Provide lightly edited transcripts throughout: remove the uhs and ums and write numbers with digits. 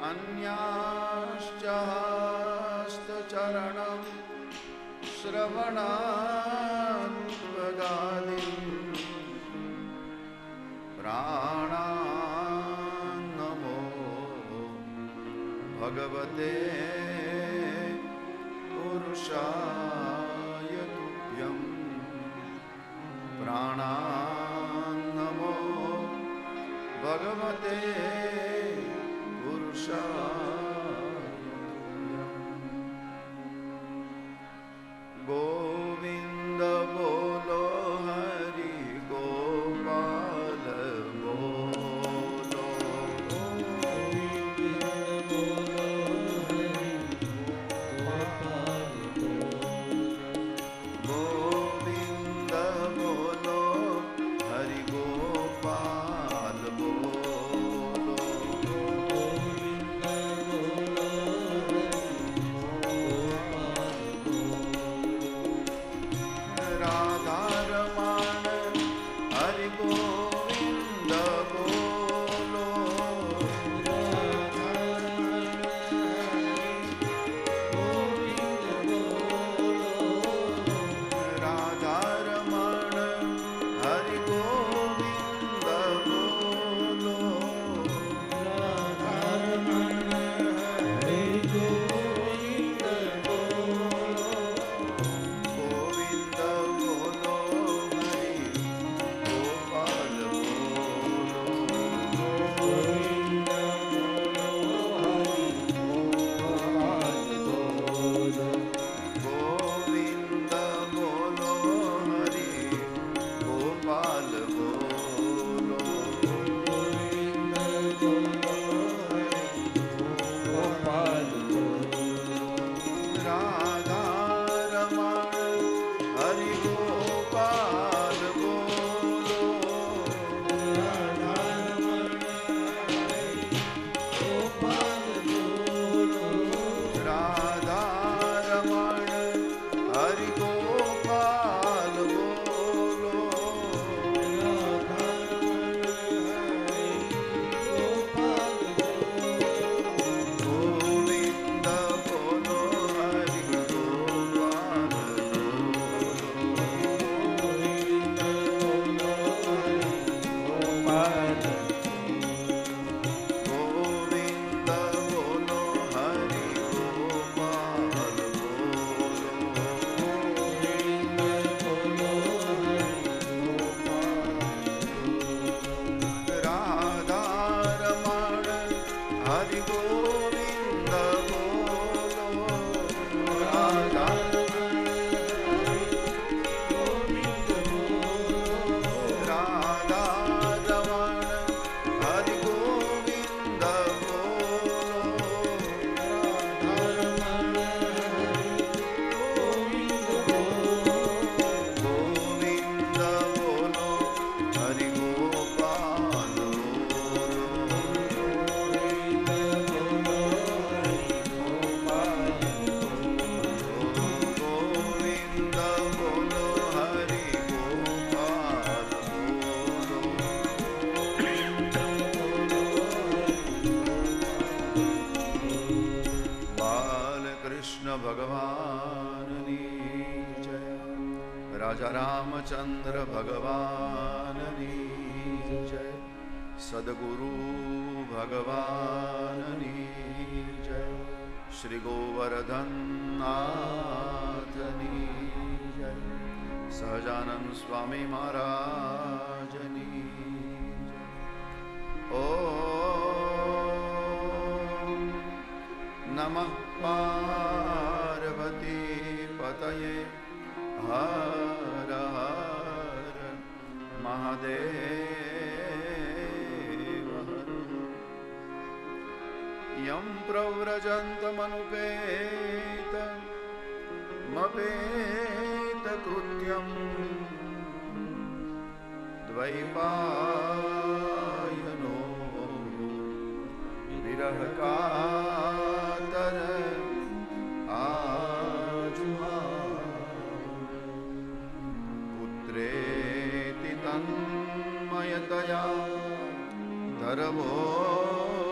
अन्याश्च हस्तचरणं श्रवणात्वगादिं प्राणान्नमो भगवते पुरुषाय तुभ्यं प्राणान्नमो भगवते गोविंद बोलो हरि गोपाल बोलो गोविंद बोलो हरि गोपाल गोविंद बोलो हरि गोपाल बोलो राजा रामचंद्र भगवाननी जय, सद्गुरु भगवाननी जय, श्री गोवर्धन नाथनी जय, सहजानंद स्वामी महाराजनी जय। ओम नमः पार्वती पतये हर हर महादेव हर। यं प्रव्रजन्तमनुपेतमपेतकृत्यं द्वैपायनो विरहकातर पुत्रेति तन्मयतया धर्मो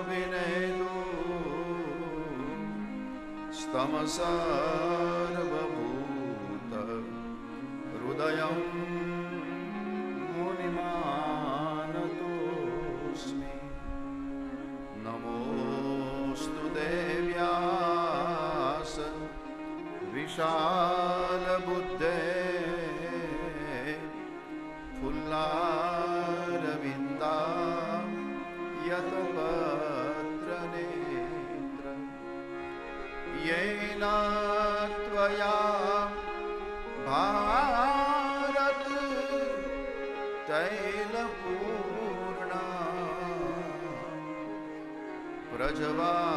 विनेदु सर्वभूत हृदयं मुनिमानतोऽस्मि नमोऽस्तु देव्यास विशालबुद्धे फुल्लारविन्दा यतपत्रनेत्र येन त्वया भारत तैलपूर्णा प्रज्वालितो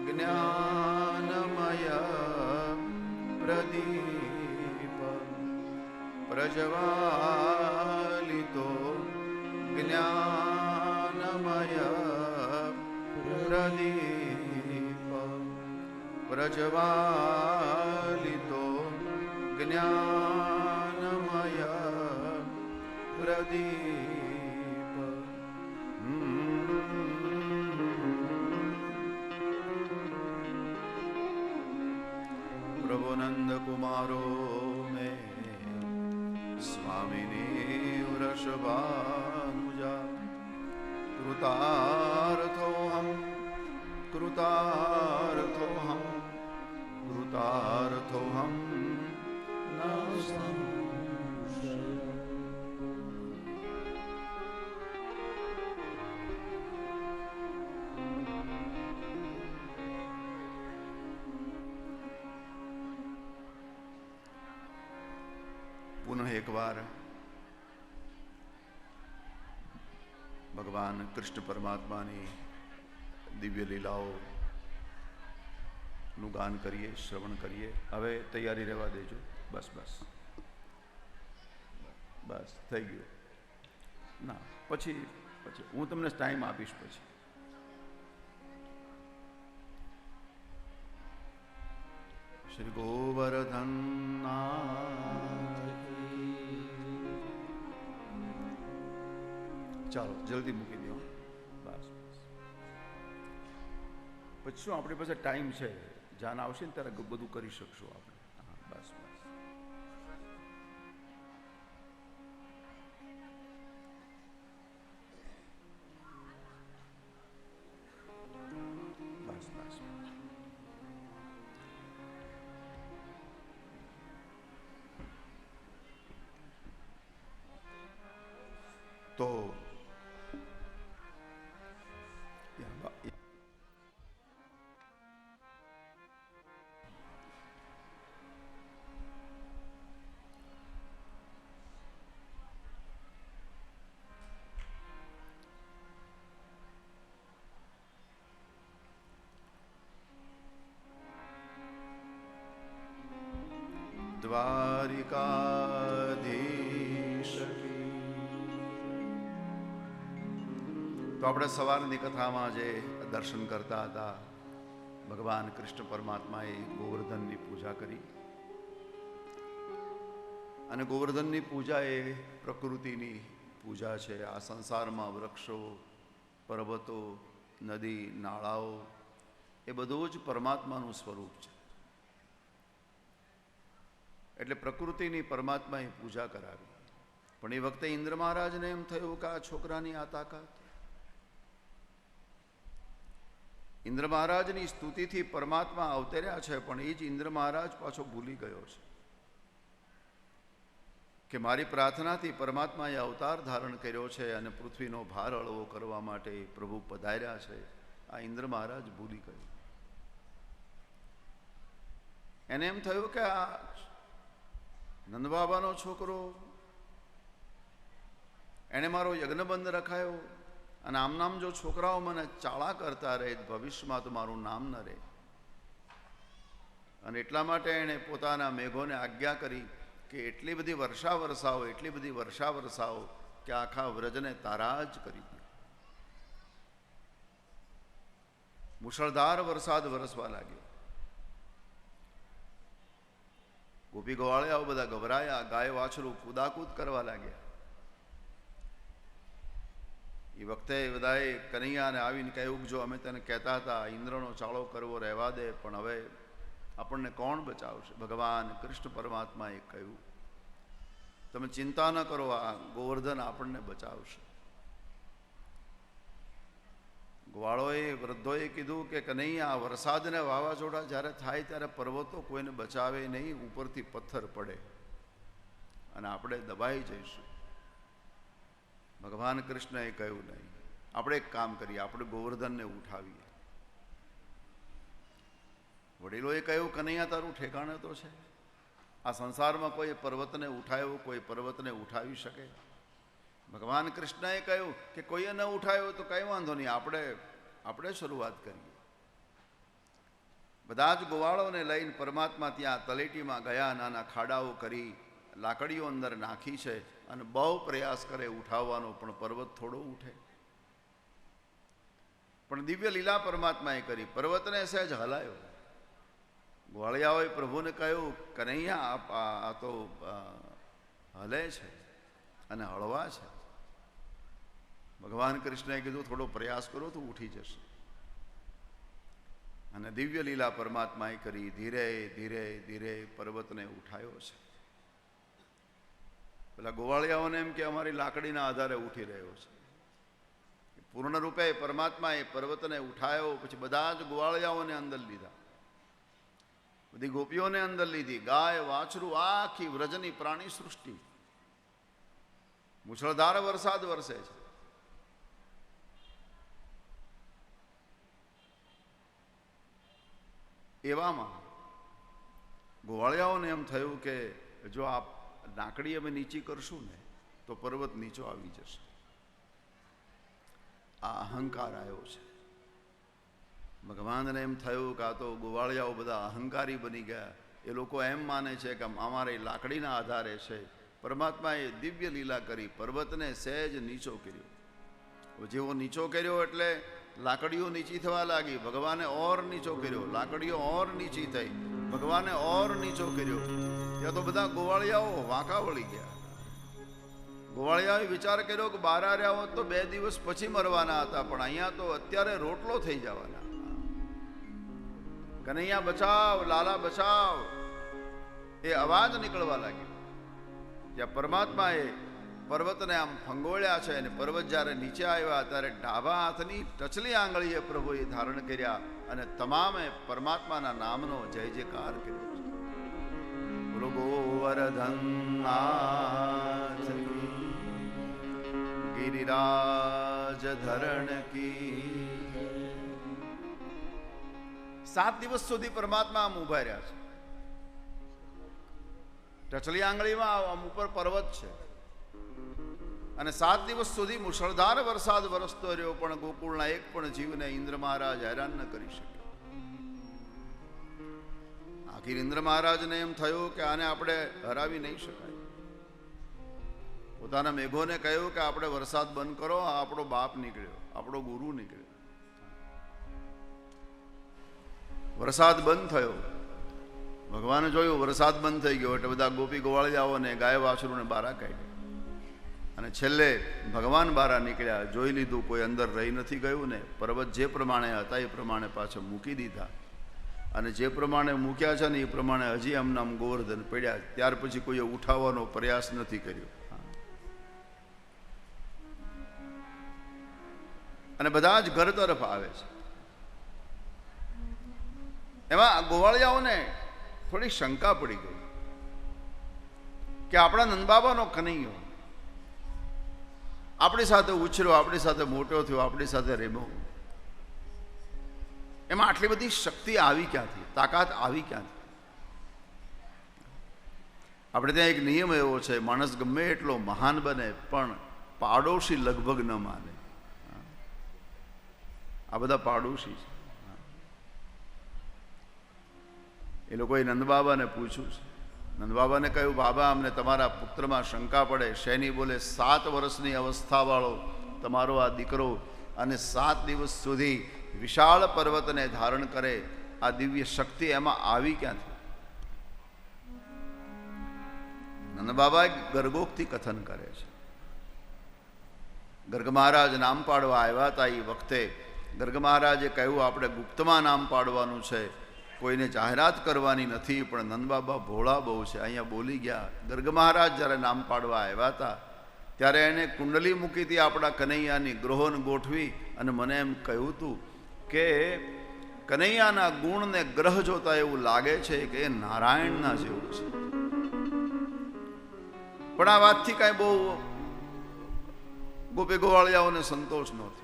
ज्ञानमय प्रदीप प्रज्वालितो ज्ञानमय प्रदीप प्रज्वालितो ज्ञानमय प्रदीप प्रभु नंद कुमारो में स्वामिनी वृषभानुजा कृतार्थोऽहं कृतार्थोऽहं कृतार्थोऽहं न संशयः। पुनः एक बार भगवान कृष्ण परमात्माની દિવ્ય લીલાઓનું ગાન કરીએ, શ્રવણ કરીએ. હવે તૈયારી રહેવા દેજો. બસ બસ બસ થઈ ગયું. ના પછી પછી હું તમને ટાઈમ આપીશ. પછી શ્રી ગોવર્ધન ચાલો જલ્દી મૂકી દો. બસ પછી શું આપણી પાસે ટાઈમ છે, જાન આવશે ને ત્યારે બધું કરી શકશું આપણે. હા બસ બસ બસ બસ તો દ્વારિકાધીશ. તો આપણે સવારની કથામાં જે દર્શન કરતા હતા, ભગવાન કૃષ્ણ પરમાત્માએ ગોવર્ધનની પૂજા કરી. અને ગોવર્ધનની પૂજા એ પ્રકૃતિની પૂજા છે. આ સંસારમાં વૃક્ષો, પર્વતો, નદી, નાળાઓ એ બધું જ પરમાત્માનું સ્વરૂપ છે. એટલે પ્રકૃતિની પરમાત્માએ પૂજા કરાવી. પણ એ વખતે ઇન્દ્ર મહારાજને એમ થયું કે આ છોકરાની આ તાકાત. ઇન્દ્ર મહારાજની સ્તુતિથી પરમાત્મા અવતર્યા છે, પણ એ જ ઇન્દ્ર મહારાજ પાછો ભૂલી ગયો છે કે મારી પ્રાર્થનાથી પરમાત્માએ અવતાર ધારણ કર્યો છે અને પૃથ્વીનો ભાર હળવો કરવા માટે પ્રભુ પધાર્યા છે. આ ઇન્દ્ર મહારાજ ભૂલી ગયો. એને એમ થયું કે આ નંદબાબાનો છોકરો, એણે મારો યજ્ઞબંધ રખાયો અને આમ નામ જો છોકરાઓ મને ચાળા કરતા રહે ભવિષ્યમાં તો મારું નામ ન રહે. અને એટલા માટે એણે પોતાના મેઘોને આજ્ઞા કરી કે એટલી બધી વર્ષા વરસાવો, એટલી બધી વર્ષા વરસાવો કે આખા વ્રજને તારા જ કરી દે. મુશળધાર વરસાદ વરસવા લાગ્યો. ગોપી ગવાળિયાઓ બધા ગભરાયા, ગાય વાછરું કૂદાકૂદ કરવા લાગ્યા. એ વખતે બધાએ કનૈયાને આવીને કહ્યું, જો અમે તને કહેતા હતા ઇન્દ્રનો ચાળો કરવો રહેવા દે, પણ હવે આપણને કોણ બચાવશે? ભગવાન કૃષ્ણ પરમાત્માએ કહ્યું, તમે ચિંતા ન કરો, આ ગોવર્ધન આપણને બચાવશે. ગોવાળોએ, વૃદ્ધોએ કીધું કે કનૈયા, વરસાદને વાવાઝોડા જ્યારે થાય ત્યારે પર્વતો કોઈને બચાવે નહીં, ઉપરથી પથ્થર પડે અને આપણે દબાઈ જઈશું. ભગવાન કૃષ્ણએ કહ્યું, નહીં, આપણે એક કામ કરીએ, આપણે ગોવર્ધનને ઉઠાવીએ. વડીલોએ કહ્યું, કનૈયા, તારું ઠેકાણે તો છે? આ સંસારમાં કોઈ પર્વતને ઉઠાવ્યો, કોઈ પર્વતને ઉઠાવી શકે? ભગવાન કૃષ્ણએ કહ્યું કે કોઈએ ન ઉઠાવ્યો તો કંઈ વાંધો નહીં, આપણે શરૂઆત કરીએ. બધા જ ગોવાળોને લઈને પરમાત્મા ત્યાં તલેટીમાં ગયા, નાના ખાડાઓ કરી, લાકડીઓ અંદર નાખી છે અને બહુ પ્રયાસ કરે ઉઠાવવાનો, પણ પર્વત થોડો ઉઠે. પણ દિવ્ય લીલા પરમાત્માએ કરી, પર્વતને સહેજ હલાયો. ગોવાળિયાઓએ પ્રભુને કહ્યું, કનૈયા, આ તો હલે છે અને હળવા છે. ભગવાન કૃષ્ણએ કીધું, થોડો પ્રયાસ કરો તો ઉઠી જશે. અને દિવ્ય લીલા પરમાત્માએ કરી, ધીરે ધીરે ધીરે પર્વતને ઉઠાયો છે. પેલા ગોવાળિયાઓને એમ કે અમારી લાકડીના આધારે ઉઠી રહ્યો છે. પૂર્ણ રૂપે પરમાત્માએ પર્વતને ઉઠાયો. પછી બધા જ ગોવાળિયાઓને અંદર લીધા, બધી ગોપીઓને અંદર લીધી, ગાય, વાછરું, આખી વ્રજની પ્રાણી સૃષ્ટિ. મુશળધાર વરસાદ વરસે છે. એવામાં ગોવાળિયાઓને એમ થયું કે જો આ લાકડી અમે નીચી કરશું ને તો પર્વત નીચો આવી જશે. આ અહંકાર આવ્યો છે. ભગવાનને એમ થયું કે આ તો ગોવાળિયાઓ બધા અહંકારી બની ગયા. એ લોકો એમ માને છે કે અમારે લાકડીના આધારે છે. પરમાત્માએ દિવ્ય લીલા કરી, પર્વતને સહેજ નીચો કર્યો. જેવો નીચો કર્યો એટલે લાકડીઓ નીચી થવા લાગી. ભગવાને ઓર નીચો કર્યો, લાકડીઓ ઓર નીચી થઈ, ભગવાને ઓર નીચો કર્યો. ત્યાં તો બધા ગોવાળિયાઓ વાંકા વળી ગયા. ગોવાળિયાએ વિચાર કર્યો કે બહાર રહ્યા હોત તો 2 દિવસ પછી મરવાના હતા, પણ અહીંયા તો અત્યારે રોટલો થઈ જવાના. કનૈયા બચાવ, લાલા બચાવ, એ અવાજ નીકળવા લાગ્યો. ત્યાં પરમાત્માએ પર્વતને આમ ફંગોળ્યા છે, અને પર્વત જ્યારે નીચે આવ્યા ત્યારે ડાબા હાથની ટચલી આંગળીએ પ્રભુએ ધારણ કર્યા અને તમામે પરમાત્માના નામનો જય જયકાર કર્યો. બોલો ગોવર્ધનનાથ કી, ગિરિરાજ ધરણ કી. 7 દિવસ સુધી પરમાત્મા આમ ઉભા રહ્યા છે. ટચલી આંગળીમાં આમ ઉપર પર્વત છે અને 7 દિવસ સુધી મુશળધાર વરસાદ વરસતો રહ્યો, પણ ગોકુળના એક પણ જીવને ઇન્દ્ર મહારાજ હેરાન ન કરી શક્યા. આખીર ઇન્દ્ર મહારાજને એમ થયું કે આને આપણે હરાવી નહીં શકાય. પોતાના મેઘોને કહ્યું કે આપણે વરસાદ બંધ કરો. આ આપણો બાપ નીકળ્યો, આપણો ગુરુ નીકળ્યો. વરસાદ બંધ થયો. ભગવાને જોયું વરસાદ બંધ થઈ ગયો એટલે બધા ગોપી ગોવાળિયાઓને, ગાય વાછરુને બારા કાઢ્યા. અને છેલ્લે ભગવાન બારા નીકળ્યા. જોઈ લીધું કોઈ અંદર રહી નથી ગયું ને. પર્વત જે પ્રમાણે હતા એ પ્રમાણે પાછા મૂકી દીધા, અને જે પ્રમાણે મૂક્યા છે ને એ પ્રમાણે હજી આમ ગોવર્ધન પડ્યા. ત્યાર પછી કોઈએ ઉઠાવવાનો પ્રયાસ નથી કર્યો. અને બધા જ ઘર તરફ આવે છે. એમાં ગોવાળિયાઓને થોડી શંકા પડી ગઈ કે આપણા નંદબાબાનો કનૈયો આપણી સાથે ઉછર્યો, આપણી સાથે મોટો થયો, આપણી સાથે રેમો, એમાં આટલી બધી શક્તિ આવી ક્યાંથી, તાકાત આવી ક્યાંથી? આપણે ત્યાં એક નિયમ એવો છે, માણસ ગમે એટલો મહાન બને પણ પાડોશી લગભગ ન માને. આ બધા પાડોશી છે. એ લોકોએ નંદબાબાને પૂછ્યું છે. નંદબાબાને કહ્યું, બાબા અમને તમારા પુત્રમાં શંકા પડે. શેની? બોલે 7 વર્ષની અવસ્થાવાળો તમારો આ દીકરો, અને 7 દિવસ સુધી વિશાળ પર્વતને ધારણ કરે, આ દિવ્ય શક્તિ એમાં આવી ક્યાંથી? નંદબાબા ગર્ગોક્તિ કથન કરે છે. ગર્ગ મહારાજ નામ પાડવા આવ્યા હતા એ વખતે ગર્ગ મહારાજે કહ્યું આપણે ગુપ્તમાં નામ પાડવાનું છે, કોઈને જાહેરાત કરવાની નથી, પણ નંદબાબા ભોળા બહુ છે, અહીંયા બોલી ગયા. ગર્ગ મહારાજ જ્યારે નામ પાડવા આવ્યા હતા ત્યારે એણે કુંડલી મૂકી હતી આપણા કનૈયાની, ગ્રહોને ગોઠવી, અને મને એમ કહ્યું હતું કે કનૈયાના ગુણને ગ્રહ જોતા એવું લાગે છે કે એ નારાયણના જેવું છે. પણ આ વાતથી કાંઈ બહુ ગોપી ગોવાળિયાઓને સંતોષ નહોતો.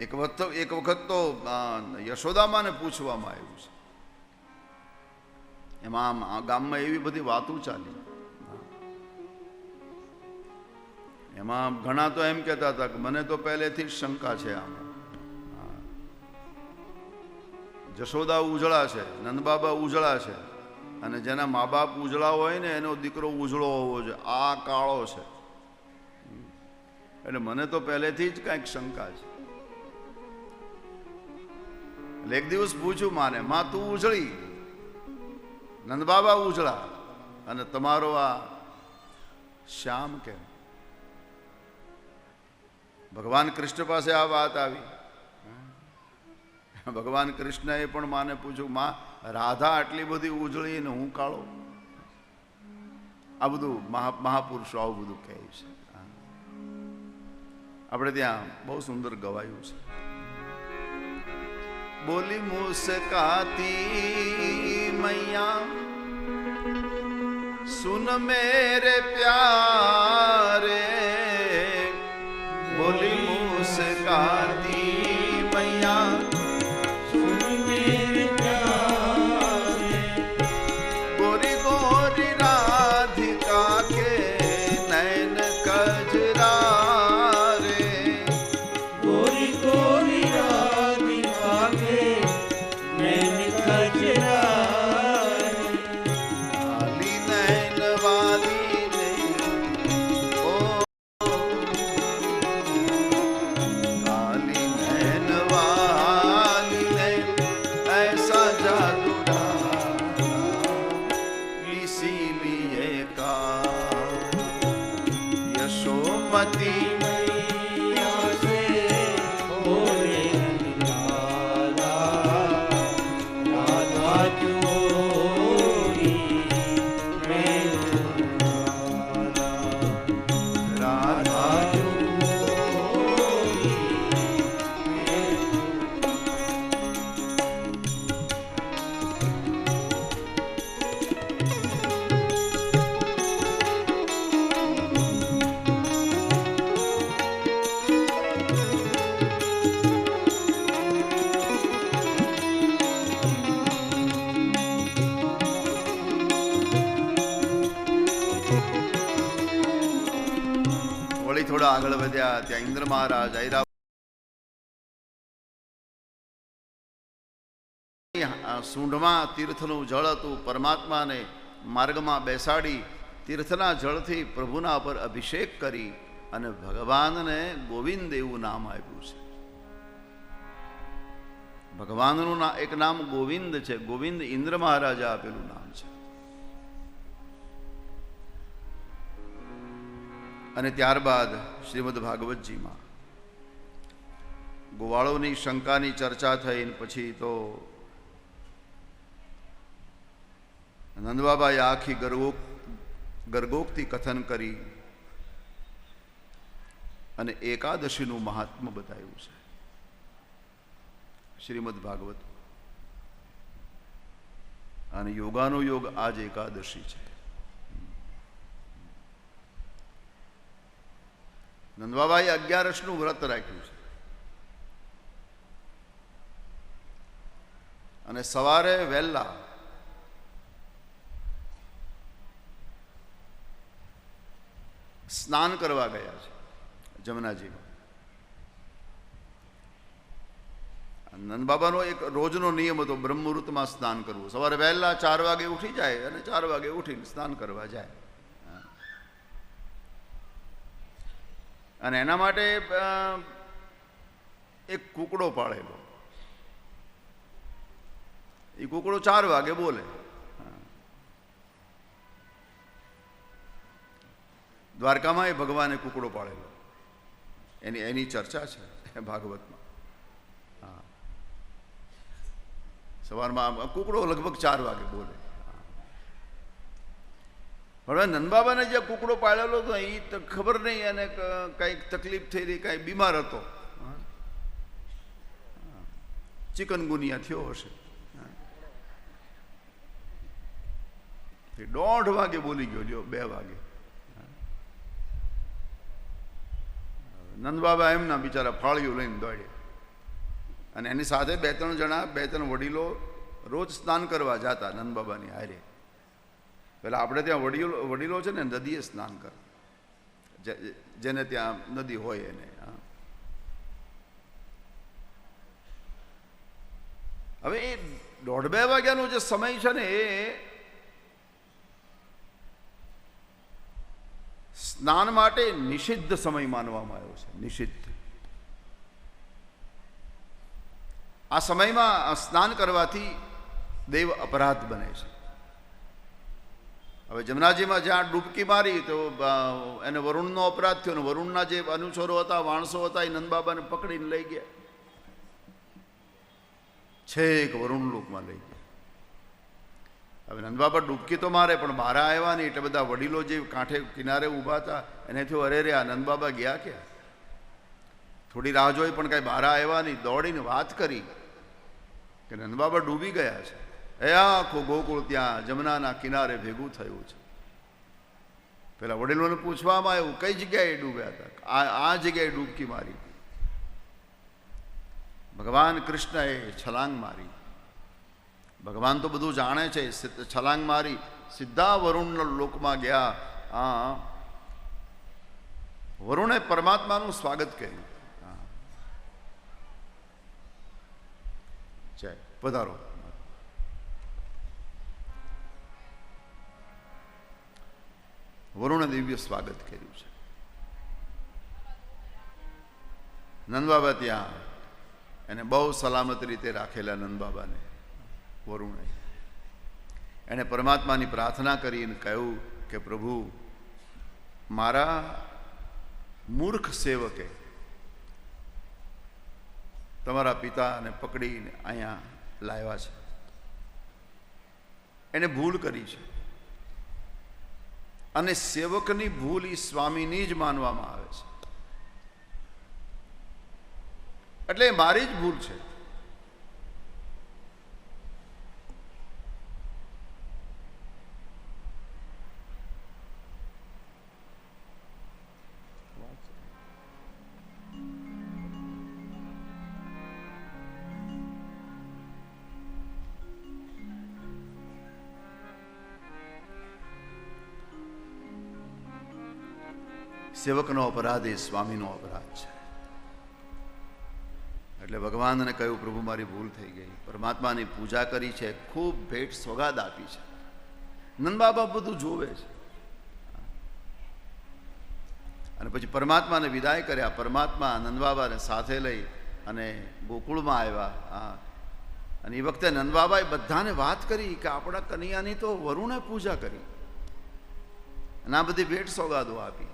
એક વખત તો યશોદામાને પૂછવામાં આવ્યું છે. એમાં ગામમાં એવી બધી વાતો ચાલી. એમાં ઘણા તો એમ કહેતા હતા કે મને તો પહેલેથી જ શંકા છે આમાં. જશોદા ઉજળા છે, નંદબાબા ઉજળા છે, અને જેના મા બાપ ઉજળા હોય ને એનો દીકરો ઉજળો હોવો જોઈએ. આ કાળો છે, એટલે મને તો પહેલેથી જ કંઈક શંકા છે. એટલે એક દિવસ પૂછ્યું માને, માં તું ઉજળી, નંદબાબા ઉજળા, અને તમારો આ શ્યામ કેમ? ભગવાન કૃષ્ણ પાસે આ વાત આવી. ભગવાન કૃષ્ણએ પણ માને પૂછ્યું, માં રાધા આટલી બધી ઉજળી ને હું કાળો? આ બધું મહાપુરુષો આવું બધું કહે છે. આપણે ત્યાં બહુ સુંદર ગવાયું છે. બોલી મુસ્કાતી મૈયા સુન મેરે પ્યારે, બોલી મુસ્કાતી મૈયા સુન મેરે પ્યારે, गोरी गोरी राधिका के नैन कजरा रे, गोरी गोरी राधिका के नैन कजरा रे, काली नैन वाली ने ओ काली नैन वाली ने ऐसा जादू इसीलिए का यशोमती मैया से बोले राधा, राधा चोरी मैं राधा चोरी વળી થોડા આગળ વધ્યા ત્યાં ઇન્દ્ર મહારાજ સૂંઢમાં તીર્થનું જળ હતું. પરમાત્માને માર્ગમાં બેસાડી તીર્થના જળથી પ્રભુના પર અભિષેક કરી અને ભગવાનને ગોવિંદ એવું નામ આપ્યું છે. ભગવાનનું એક નામ ગોવિંદ છે. ગોવિંદ ઇન્દ્ર મહારાજે આપેલું નામ છે. અને ત્યારબાદ શ્રીમદ ભાગવતજીમાં ગોવાળોની શંકાની ચર્ચા થઈ. પછી તો નંદબાબાએ આખી ગર્ગોક્તિ કથન કરી અને એકાદશીનું મહાત્મ્ય બતાવ્યું છે શ્રીમદ ભાગવત. અને યોગાનો યોગ આજ એકાદશી છે. નંદબાબાએ 11નું વ્રત રાખ્યું છે અને સવારે વહેલા સ્નાન કરવા ગયા છે જમનાજીમાં. નંદબાબાનો એક રોજનો નિયમ હતો બ્રહ્મ મુહૂર્તમાં સ્નાન કરવું. સવારે વહેલા 4 વાગે ઉઠી જાય અને 4 વાગે ઉઠીને સ્નાન કરવા જાય. અને એના માટે એક કૂકડો પાળેલો. એ કૂકડો 4 વાગે બોલે. દ્વારકામાં એ ભગવાને કુકડો પાળેલો, એની ચર્ચા છે ભાગવતમાં. હા, સવારમાં કુકડો લગભગ 4 વાગે બોલે. હવે નંદબાબાને જે કુકડો પાળેલો હતો એ તો ખબર નહીં, એને કંઈક તકલીફ થઈ રહી, કાંઈ બીમાર હતો, ચિકનગુનિયા થયો હશે. 1:30 વાગે બોલી ગયો, લ્યો 2 વાગે. નંદબાબા એમના બિચારા ફાળિયું લઈને દોડ્યા, અને એની સાથે 2-3 જણા, 2-3 વડીલો રોજ સ્નાન કરવા જતા નંદબાબાની હારે. પેલા આપણે ત્યાં વડીલો છે ને નદીએ સ્નાન કરે, જેને ત્યાં નદી હોય એને. હવે એ 1:30-2 વાગ્યાનો જે સમય છે ને એ સ્નાન માટે નિષિદ્ધ સમય માનવામાં આવ્યો છે, નિષિદ્ધ. આ સમયમાં સ્નાન કરવાથી દેવ અપરાધ બને છે. હવે જમનાજીમાં જ્યાં ડૂબકી મારી તો એને વરુણનો અપરાધ થયો, ને વરુણના જે અનુચરો હતા, માણસો હતા, એ નંદબાબાને પકડીને લઈ ગયા, છેક વરુણલોકમાં લઈ ગયા. હવે નંદબાબા ડૂબકી તો મારે, પણ બહાર આવ્યા નહીં, એટલે બધા વડીલો જે કાંઠે કિનારે ઊભા હતા એને થયું, અરે રે, આ નંદબાબા ગયા ક્યાં? થોડી રાહ જોઈ પણ કાંઈ બહાર આવ્યા નહીં. દોડીને વાત કરી કે નંદબાબા ડૂબી ગયા છે. એ આખું ગોકુળ ત્યાં જમનાના કિનારે ભેગું થયું છે. પેલા વડીલોને પૂછવામાં આવ્યું, કઈ જગ્યાએ ડૂબ્યા હતા? આ જગ્યાએ ડૂબકી મારી. ભગવાન કૃષ્ણએ છલાંગ મારી. ભગવાન તો બધું જાણે છે. છલાંગ મારી સીધા વરુણના લોકમાં ગયા. વરુણે પરમાત્માનું સ્વાગત કર્યું. જય પધારો. વરુણે દિવ્ય સ્વાગત કર્યું છે. નંદબાબા ત્યાં એને બહુ સલામત રીતે રાખેલા. નંદબાબાને વરુણે એને પરમાત્માની પ્રાર્થના કરીને કહ્યું કે પ્રભુ, મારા મૂર્ખ સેવકે તમારા પિતાને પકડીને અહીંયા લાવ્યા છે. એને ભૂલ કરી છે, અને સેવકની ભૂલ એ સ્વામીની જ માનવામાં આવે છે, એટલે મારી જ ભૂલ છે. સેવકનો અપરાધ એ સ્વામીનો અપરાધ છે. એટલે ભગવાનને કહ્યું, પ્રભુ મારી ભૂલ થઈ ગઈ. પરમાત્માની પૂજા કરી છે, ખૂબ ભેટ સોગાદ આપી છે. નંદબાબા બધું જોવે છે. અને પછી પરમાત્માને વિદાય કર્યા. પરમાત્મા નંદબાબાને સાથે લઈ અને ગોકુળમાં આવ્યા. અને એ વખતે નંદબાબાએ બધાને વાત કરી કે આપણા કનૈયાની તો વરુણે પૂજા કરી, અને આ બધી ભેટ સોગાદો આપી.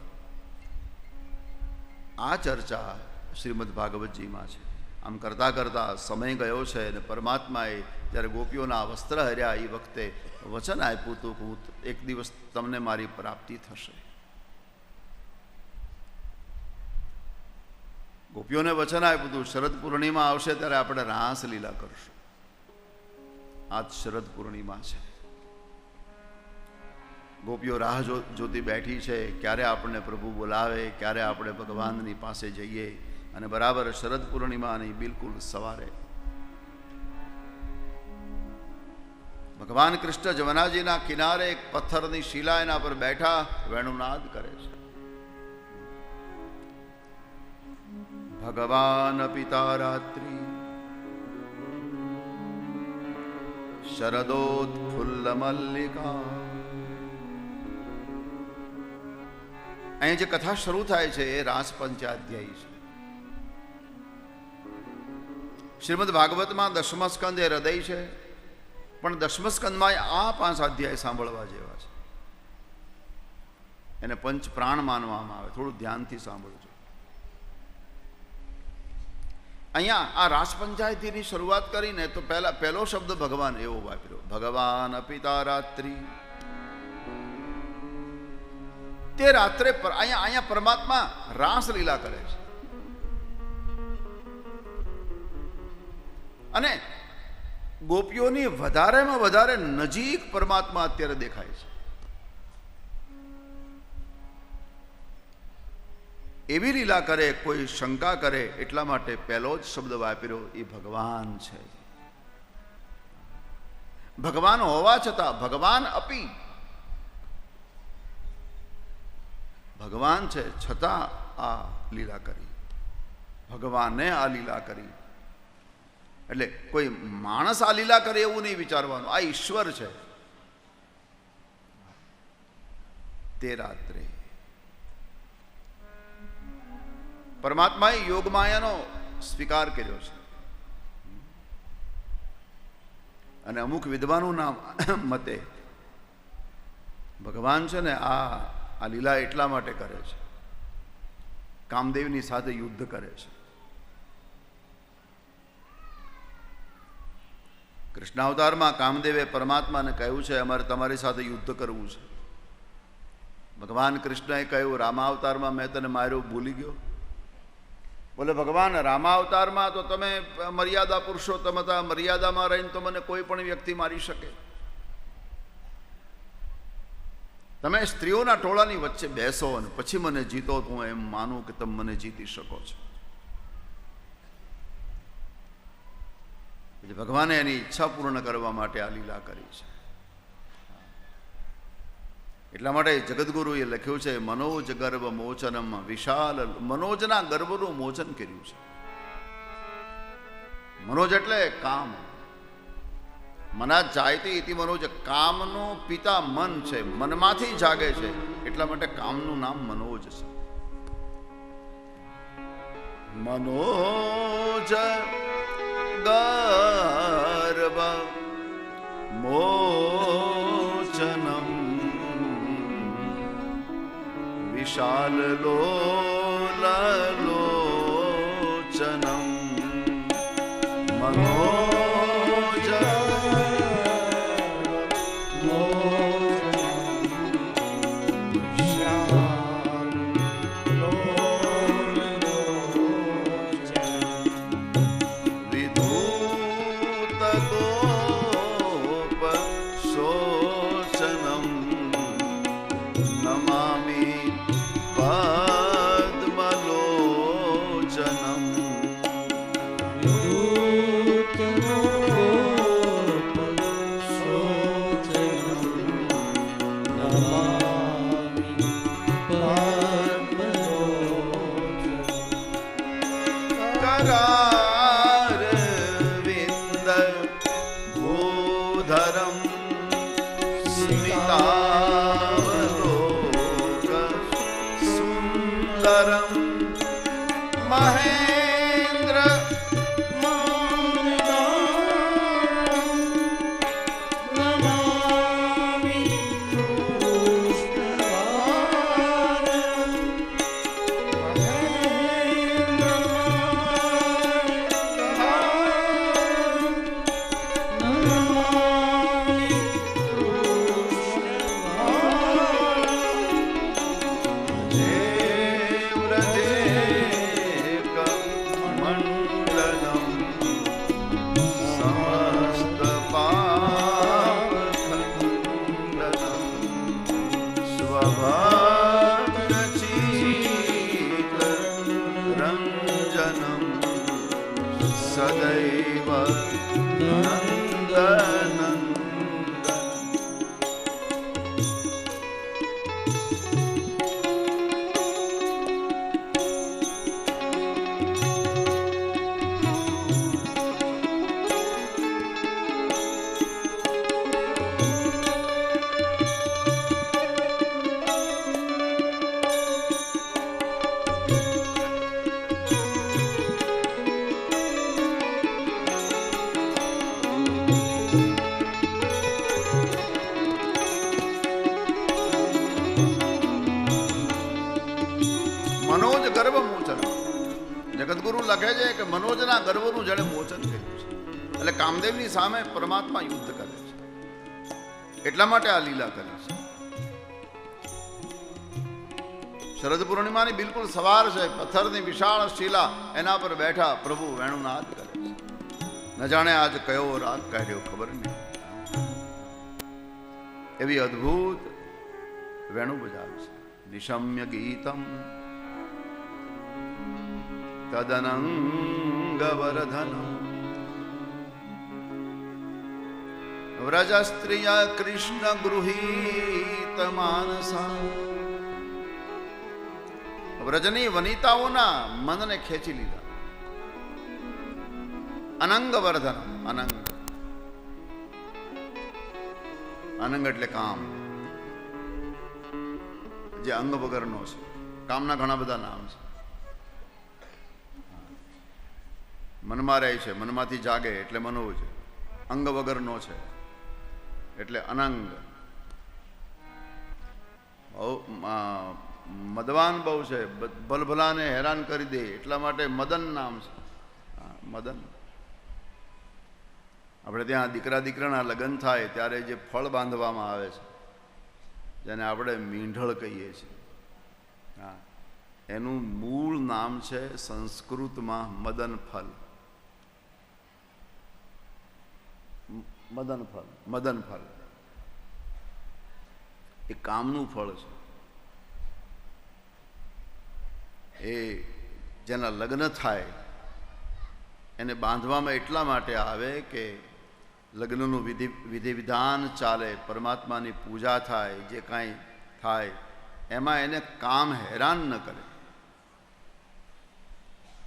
આ ચર્ચા શ્રીમદ ભાગવતજીમાં છે. આમ કરતાં કરતાં સમય ગયો છે, અને પરમાત્માએ જ્યારે ગોપીઓના વસ્ત્ર હર્યા એ વખતે વચન આપ્યું હતું કે હું એક દિવસ તમને મારી પ્રાપ્તિ થશે. ગોપીઓને વચન આપ્યું હતું, શરદ પૂર્ણિમા આવશે ત્યારે આપણે રાસલીલા કરશું. આજ શરદ પૂર્ણિમા છે. ગોપીઓ રાહ જોતી બેઠી છે, ક્યારે આપણને પ્રભુ બોલાવે, ક્યારે આપણે ભગવાનની પાસે જઈએ. અને બરાબર શરદ પૂર્ણિમાની બિલકુલ સવારે ભગવાન કૃષ્ણ જમનાજીના કિનારે એક પથ્થરની શિલા એના પર બેઠા વેણુનાદ કરે છે. ભગવાન પિતા રાત્રિ શરદોત્ફુલ્લ મલ્લિકા. અહીં જે કથા શરૂ થાય છે એ રાસ પંચાધ્યાયી છે. શ્રીમદ ભાગવતમાં 10મા સ્કંદ એ હૃદય છે, પણ 10મા સ્કંદમાં આ 5 અધ્યાય સાંભળવા જેવા છે. એને પંચ પ્રાણ માનવામાં આવે. થોડું ધ્યાનથી સાંભળજો. અહીંયા આ રાસ પંચાયતીની શરૂઆત કરીને તો પહેલો શબ્દ ભગવાન એવો વાપર્યો, ભગવાન અપિતા રાત્રિ. તે રાત્રે અહીંયા પરમાત્મા રાસ લીલા કરે છે અને ગોપીઓની વધારેમાં વધારે નજીક પરમાત્મા અત્યારે દેખાય છે. એવી લીલા કરે, કોઈ શંકા કરે એટલા માટે પહેલો જ શબ્દ વાપર્યો, એ ભગવાન છે. ભગવાન હોવા છતાં ભગવાન અપી, ભગવાન છે છતાં આ લીલા કરી, ભગવાને આ લીલા કરી. એટલે કોઈ માણસ આ લીલા કરે એવું નહીં વિચારવાનું, આ ઈશ્વર છે. તે રાત્રે પરમાત્માએ યોગમાયાનો સ્વીકાર કર્યો છે અને અમુક વિદ્વાનોના મતે ભગવાન છે ને આ લીલા એટલા માટે કરે છે, કામદેવની સાથે યુદ્ધ કરે છે. કૃષ્ણાવતારમાં કામદેવે પરમાત્માને કહ્યું છે અમારે તમારી સાથે યુદ્ધ કરવું છે. ભગવાન કૃષ્ણએ કહ્યું રામાવતારમાં મેં તને માર્યો ભૂલી ગયો? બોલે ભગવાન રામાવતારમાં તો તમે મર્યાદા પુરુષોત્તમ હતા, મર્યાદામાં રહીને તો મને કોઈ પણ વ્યક્તિ મારી શકે. તમે સ્ત્રીઓના ટોળાની વચ્ચે બેસો અને પછી મને જીતો તો હું એમ માનું કે તમે મને જીતી શકો છો. એટલે ભગવાને એની ઈચ્છા પૂર્ણ કરવા માટે આ લીલા કરી છે. એટલા માટે જગદગુરુએ લખ્યું છે મનોજ ગર્ભ મોચનમ, વિશાલ મનોજના ગર્ભનું મોચન કર્યું છે. મનોજ એટલે કામ, મના જાયતી ઇતિ મનોજ, કામનો પિતા મન છે, મનમાંથી જાગે છે, એટલા માટે કામનું નામ મનોજ છે. મનોજ ગર્ભ મોચનમ વિશાલ લોચનમ મનોજ વિધૂત ગોપ શોચનમ નમામિ પદ્મલોચનમ. લખે છે કે મનોજના ગર્વનું જેણે મોચન કર્યું છે. એટલે કામદેવની સામે પરમાત્મા યુદ્ધ કરે છે. એટલા માટે આ લીલા કરી છે. શરદ પૂર્ણિમાની બિલકુલ સવાર છે. પથ્થરની વિશાળ શિલા, એના પર બેઠા પ્રભુ વેણુનાદ કરે છે. ન જાણે આજ કયો રાગ કાઢ્યો ખબર નહીં. એવી અદ્ભુત વેણુ બજાવે છે. નિશમ્ય ગીતમ તદનંગવર્ધનમ વ્રજ સ્ત્રિય કૃષ્ણ ગૃહીત માનસા. વ્રજની વનિતાઓના મનને ખેંચી લીધા. અનંગવર્ધન, અનંગ, અનંગ એટલે કામ, જે અંગ વગરનો છે. કામના ઘણા બધા નામ છે. મનમાં રહે છે, મનમાંથી જાગે એટલે મનોજ. અંગ વગરનો છે એટલે અનંગ. મદવાન બહુ છે, ભલભલાને હેરાન કરી દે એટલા માટે મદન નામ છે. મદન. આપણે ત્યાં દીકરાના લગ્ન થાય ત્યારે જે ફળ બાંધવામાં આવે છે, જેને આપણે મીંઢળ કહીએ છીએ, હા, એનું મૂળ નામ છે સંસ્કૃતમાં મદન ફલ. મદન ફલ, મદન ફલ એ કામનું ફળ છે. એ જેના લગ્ન થાય એને બાંધવામાં એટલા માટે આવે કે લગ્નનું વિધિ વિધાન ચાલે, પરમાત્માની પૂજા થાય, જે કાંઈ થાય એમાં એને કામ હેરાન ન કરે.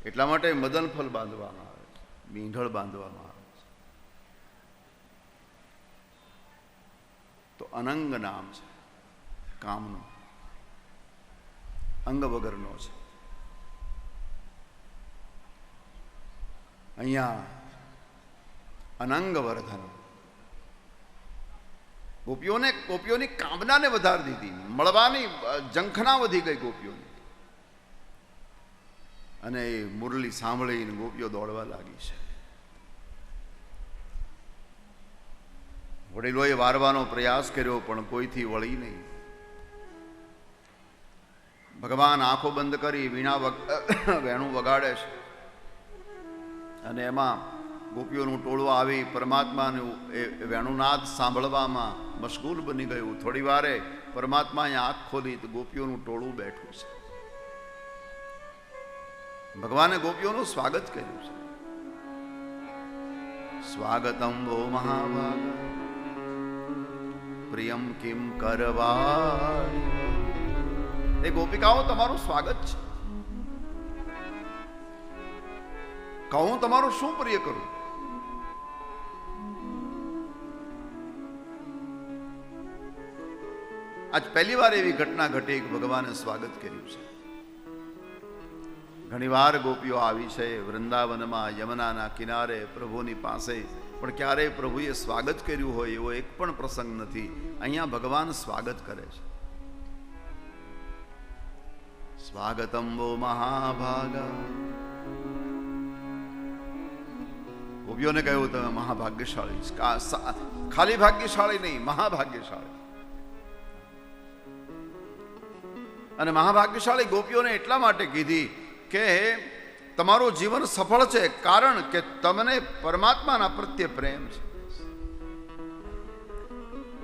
એટલા માટે મદન ફલ બાંધવામાં આવે છે, મીંઢળ બાંધવામાં આવે છે. તો અનંગ નામ છે કામનું, અંગ વગરનો છે. અહીંયા અનંગવર્ધન, ગોપીઓની કામનાને વધારી દીધી, મળવાની ઝંખના વધી ગઈ ગોપીઓની. અને એ મુરલી સાંભળીને ગોપીઓ દોડવા લાગી છે. વડીલોએ વારવાનો પ્રયાસ કર્યો પણ કોઈથી વળી નહીં. ભગવાન આંખો બંધ કરી વીણા વેણું વગાડે છે અને એમાં ગોપીઓનું ટોળું આવી પરમાત્માનું એ વેણુનાદ સાંભળવામાં મશગુલ બની ગયું. થોડી વારે પરમાત્માએ આંખ ખોલી તો ગોપીઓનું ટોળું બેઠું છે. ભગવાને ગોપીઓનું સ્વાગત કર્યું છે. સ્વાગતમ વો મહાભાગ પ્રિયમ કિમ કરવા. એ ગોપિકાઓ તમારું સ્વાગત છે. કહું તમારું શું પ્રિય કરું? આજ પહેલી વાર એવી ઘટના ઘટી કે ભગવાને સ્વાગત કર્યું છે. ઘણીવાર ગોપીઓ આવી છે વૃંદાવનમાં, યમુનાના કિનારે પ્રભુની પાસે, પણ ક્યારેય પ્રભુએ સ્વાગત કર્યું હોય એવો એક પણ પ્રસંગ નથી. અહીંયા ભગવાન સ્વાગત કરે છે. સ્વાગતમ વો મહાભાગા. ગોપીઓને કહ્યું તમે મહાભાગ્યશાળી, ખાલી ભાગ્યશાળી નહીં, મહાભાગ્યશાળી. અને મહાભાગ્યશાળી ગોપીઓને એટલા માટે કીધી કે તમારું જીવન સફળ છે કારણ કે તમને પરમાત્માના પ્રત્યે પ્રેમ છે.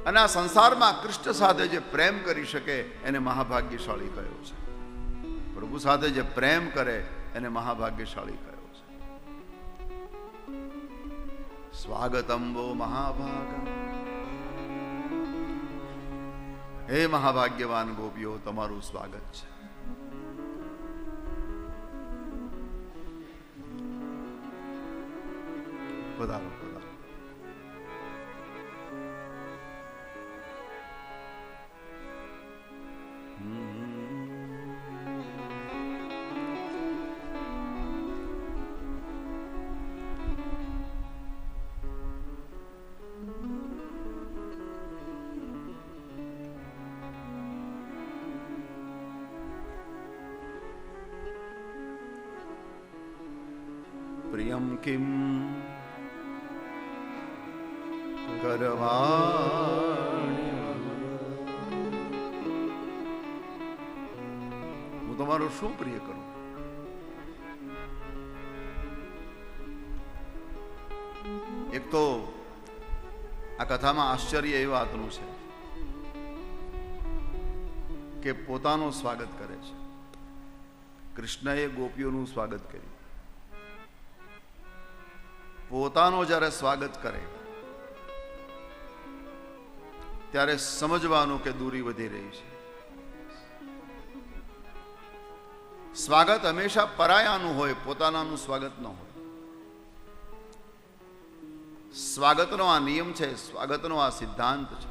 અને આ સંસારમાં કૃષ્ણ સાથે જે પ્રેમ કરી શકે એને મહાભાગ્યશાળી કહ્યો છે. પ્રભુ સાથે જે પ્રેમ કરે એને મહાભાગ્યશાળી કહ્યો છે. સ્વાગતમ વો મહાભાગા. હે મહાભાગ્યવાન ગોપીઓ, તમારું સ્વાગત છે. પધારો પધારો. પ્રિયમ કિમ કરવાણી. હું તમારું શું પ્રિય કરું? એક તો આ કથામાં આશ્ચર્ય એ વાતનું છે કે પોતાનું સ્વાગત કરે છે. કૃષ્ણએ ગોપીઓનું સ્વાગત કર્યું. પોતાનું જ્યારે સ્વાગત કરે ત્યારે સમજવાનું કે દૂરી વધી રહી છે. સ્વાગત હંમેશા પરાયાનું હોય, પોતાનાનું સ્વાગત ન હોય. સ્વાગતનો આ નિયમ છે, સ્વાગતનો આ સિદ્ધાંત છે.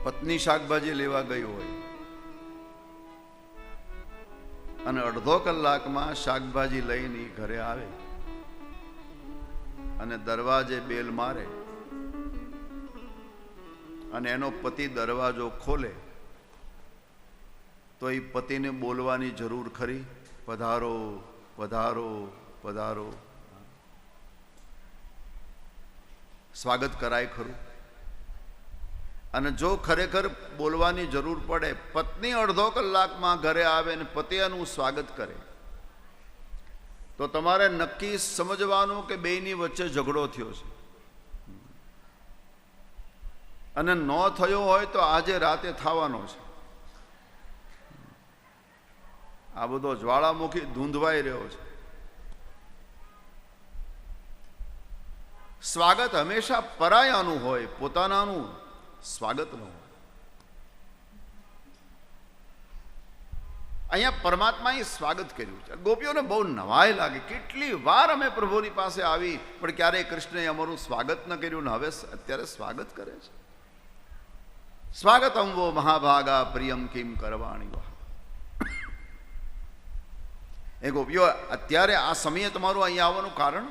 પત્ની શાકભાજી લેવા ગઈ હોય અને અડધો કલાકમાં શાકભાજી લઈને ઘરે આવે અને દરવાજે બેલ મારે અને એનો પતિ દરવાજો ખોલે તો એ પતિને બોલવાની જરૂર ખરી? પધારો પધારો પધારો. સ્વાગત કરાય ખરું? અને જો ખરેખર બોલવાની જરૂર પડે, પત્ની અડધો કલાકમાં ઘરે આવે અને પતિ એનું સ્વાગત કરે, તો તમારે નક્કી સમજવાનું કે બેયની વચ્ચે ઝઘડો થયો છે. અને ન થયો હોય તો આજે રાતે થવાનો છે. આ બધો જ્વાળામુખી ધૂંધવાઈ રહ્યો છે. સ્વાગત હંમેશા પરાયાનું હોય, પોતાનાનું સ્વાગત ન હોય. અહીંયા પરમાત્માએ સ્વાગત કર્યું છે. ગોપીઓને બહુ નવાઈ લાગે. કેટલી વાર અમે પ્રભુની પાસે આવી પણ ક્યારેય કૃષ્ણએ અમારું સ્વાગત ન કર્યું, ને હવે અત્યારે સ્વાગત કરે છે. સ્વાગતમ વો મહાભાગા પ્રિયમ કિમ કરવાણી. વાહ! એ ગોપીઓ, અત્યારે આ સમયે તમારું અહીંયા આવવાનું કારણ?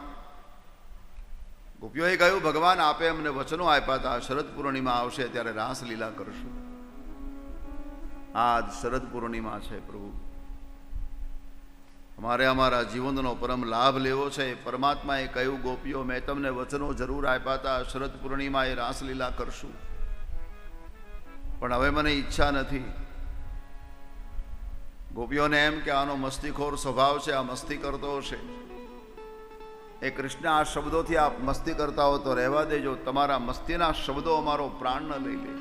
ગોપીઓએ કહ્યું, ભગવાન આપે અમને વચનો આપ્યા હતા, શરદ પૂર્ણિમા આવશે ત્યારે રાસલીલા કરશું. આજ શરદ પૂર્ણિમા છે પ્રભુ. અમારે અમારા જીવનનો પરમ લાભ લેવો છે. પરમાત્માએ કહ્યું, ગોપીઓ, મેં તમને વચનો જરૂર આપ્યા હતા, શરદ પૂર્ણિમાએ રાસલીલા કરશું, પણ હવે મને ઈચ્છા નથી. ગોપીઓને એમ કે આનો મસ્તીખોર સ્વભાવ છે, આ મસ્તી કરતો હશે. એ કૃષ્ણ, આ શબ્દોથી આપ મસ્તી કરતા હો તો રહેવા દેજો. તમારા મસ્તીના શબ્દો અમારો પ્રાણ ન લઈ લે.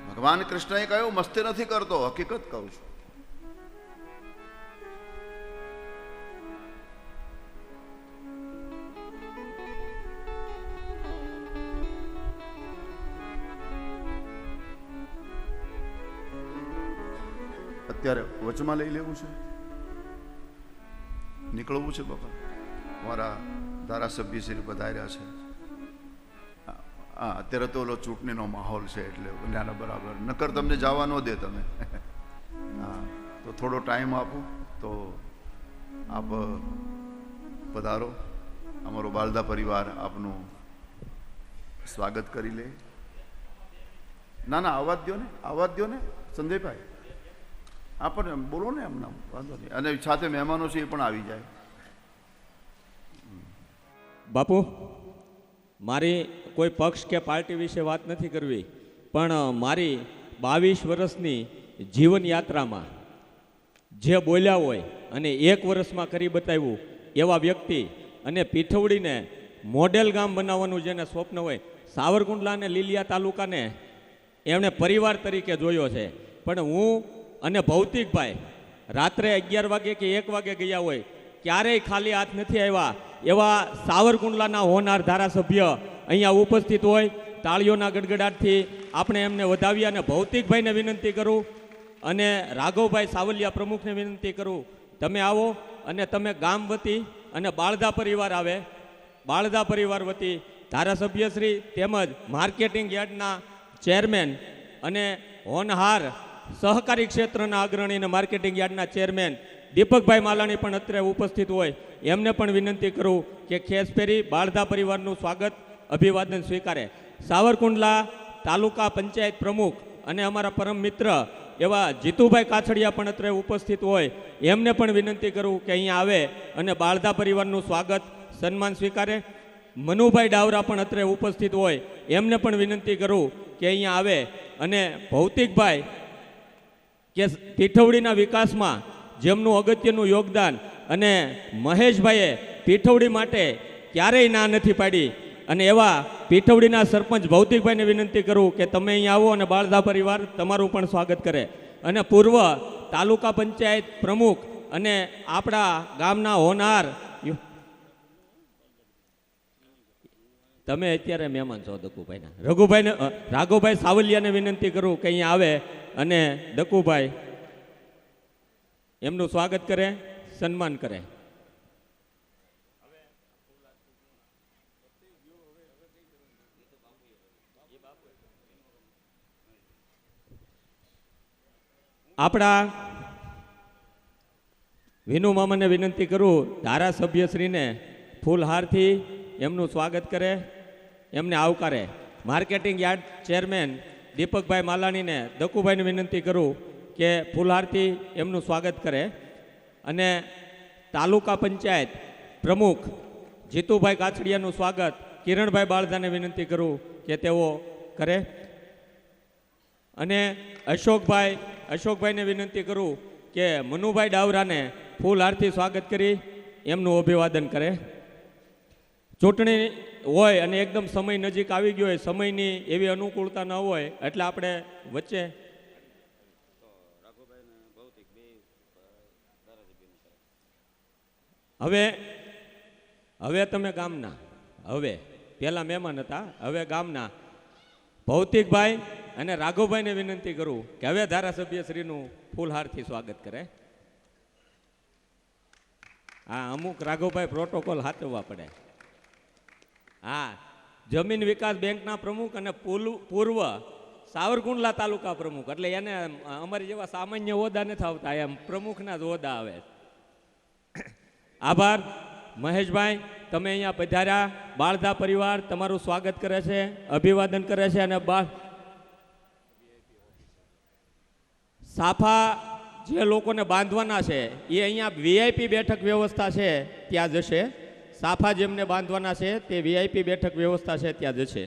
ભગવાન કૃષ્ણએ કહ્યું, મસ્તી નથી કરતો, હકીકત કહું છું. અત્યારે વચમાં લઈ લેવું છે, નીકળવું છે. બાપા, અમારા ધારાસભ્ય શ્રી પધાર્યા છે. હા, અત્યારે તો ઓલો ચૂંટણીનો માહોલ છે એટલે ત્યાંના બરાબર, નકર તમને જવા ન દે તમે. હા, તો થોડો ટાઈમ આપો તો આપ પધારો. અમારો બાલદા પરિવાર આપનું સ્વાગત કરી લે. ના ના, આવાજ દો ને સંજયભાઈ, આપણને બોલો ને, એમના વાંધો નહીં. અને સાથે મહેમાનો છે એ પણ આવી જાય. બાપુ, મારી કોઈ પક્ષ કે પાર્ટી વિશે વાત નથી કરવી, પણ મારી 22 વર્ષની જીવન યાત્રામાં જે બોલ્યા હોય અને 1 વર્ષમાં કરી બતાવ્યું એવા વ્યક્તિ, અને પીઠવડીને મોડેલ ગામ બનાવવાનું જેને સ્વપ્ન હોય, સાવરકુંડલા અને લીલિયા તાલુકાને એમણે પરિવાર તરીકે જોયો છે. પણ હું અને ભૌતિકભાઈ રાત્રે 11 વાગે કે 1 વાગે ગયા હોય, ક્યારેય ખાલી હાથ નથી આવ્યા. એવા સાવરકુંડલાના હોનાર ધારાસભ્ય અહીંયા ઉપસ્થિત હોય. તાળીઓના ગડગડાટથી આપણે એમને વધાવ્યા. અને ભૌતિકભાઈને વિનંતી કરું અને રાઘવભાઈ સાવલિયા પ્રમુખને વિનંતી કરું, તમે આવો અને તમે ગામ વતી અને બાળદા પરિવાર આવે. બાળદા પરિવાર વતી ધારાસભ્યશ્રી તેમજ માર્કેટિંગ યાર્ડના ચેરમેન અને હોનહાર સહકારી ક્ષેત્રના અગ્રણી અને માર્કેટિંગ યાર્ડના ચેરમેન દીપકભાઈ માલાણી પણ અત્રે ઉપસ્થિત હોય એમને પણ વિનંતી કરું કે ખેસ પહેરી બાળધા પરિવારનું સ્વાગત અભિવાદન સ્વીકારે. સાવરકુંડલા તાલુકા પંચાયત પ્રમુખ અને અમારા પરમ મિત્ર એવા જીતુભાઈ કાછડિયા પણ અત્રે ઉપસ્થિત હોય એમને પણ વિનંતી કરું કે અહીંયા આવે અને બાળધા પરિવારનું સ્વાગત સન્માન સ્વીકારે. મનુભાઈ ડાવરા પણ અત્રે ઉપસ્થિત હોય એમને પણ વિનંતી કરું કે અહીંયા આવે અને ભૌતિકભાઈ કે પીઠવડીના વિકાસમાં જેમનું અગત્યનું યોગદાન અને મહેશભાઈએ પીઠવડી માટે ક્યારેય ના નથી પાડી અને એવા પીઠવડીના સરપંચ ભૌતિકભાઈને વિનંતી કરું કે તમે અહીંયા આવો અને બાળધા પરિવાર તમારું પણ સ્વાગત કરે. અને પૂર્વ તાલુકા પંચાયત પ્રમુખ અને આપણા ગામના હોનાર, તમે અત્યારે મહેમાન છો દકુભાઈના, રાઘુભાઈ સાવલિયાને વિનંતી કરું કે અહીંયા આવે અને દકુભાઈ એમનું સ્વાગત કરે, સન્માન કરે. આપણા વિનુ મામાને વિનંતી કરું ધારાસભ્યશ્રીને ફૂલહારથી એમનું સ્વાગત કરે, એમને આવકારે. માર્કેટિંગ યાર્ડ ચેરમેન દીપકભાઈ માલાણીને દકુભાઈને વિનંતી કરું કે ફૂલહારથી એમનું સ્વાગત કરે. અને તાલુકા પંચાયત પ્રમુખ જીતુભાઈ કાછડિયાનું સ્વાગત કિરણભાઈ બાળધાને વિનંતી કરું કે તેઓ કરે. અને અશોકભાઈને વિનંતી કરું કે મનુભાઈ ડાવરાને ફૂલહારથી સ્વાગત કરી એમનું અભિવાદન કરે. ચૂંટણી હોય અને એકદમ સમય નજીક આવી ગયો હોય, સમયની એવી અનુકૂળતા ન હોય એટલે આપણે વચ્ચે હવે તમે ગામના, હવે પહેલા મહેમાન હતા, હવે ગામના ભૌતિકભાઈ અને રાઘવભાઈને વિનંતી કરું કે હવે ધારાસભ્યશ્રીનું ફૂલહારથી સ્વાગત કરે. હા, અમુક રાઘવભાઈ પ્રોટોકોલ સાચવવા પડે. હા, જમીન વિકાસ બેંકના પ્રમુખ અને પૂર્વ સાવરકુંડલા તાલુકા પ્રમુખ, એટલે એને અમારી જેવા સામાન્ય હોદ્દા નથી આવતા, એમ પ્રમુખના જ હોદ્દા આવે. આભાર મહેશભાઈ, તમે અહીંયા પધાર્યા. બાળધા પરિવાર તમારું સ્વાગત કરે છે, અભિવાદન કરે છે. અને સાફા જે લોકોને બાંધવાના છે એ અહીંયા વીઆઈપી બેઠક વ્યવસ્થા છે ત્યાં જશે. સાફા જેમને બાંધવાના છે તે વીઆઈપી બેઠક વ્યવસ્થા છે ત્યાં જશે.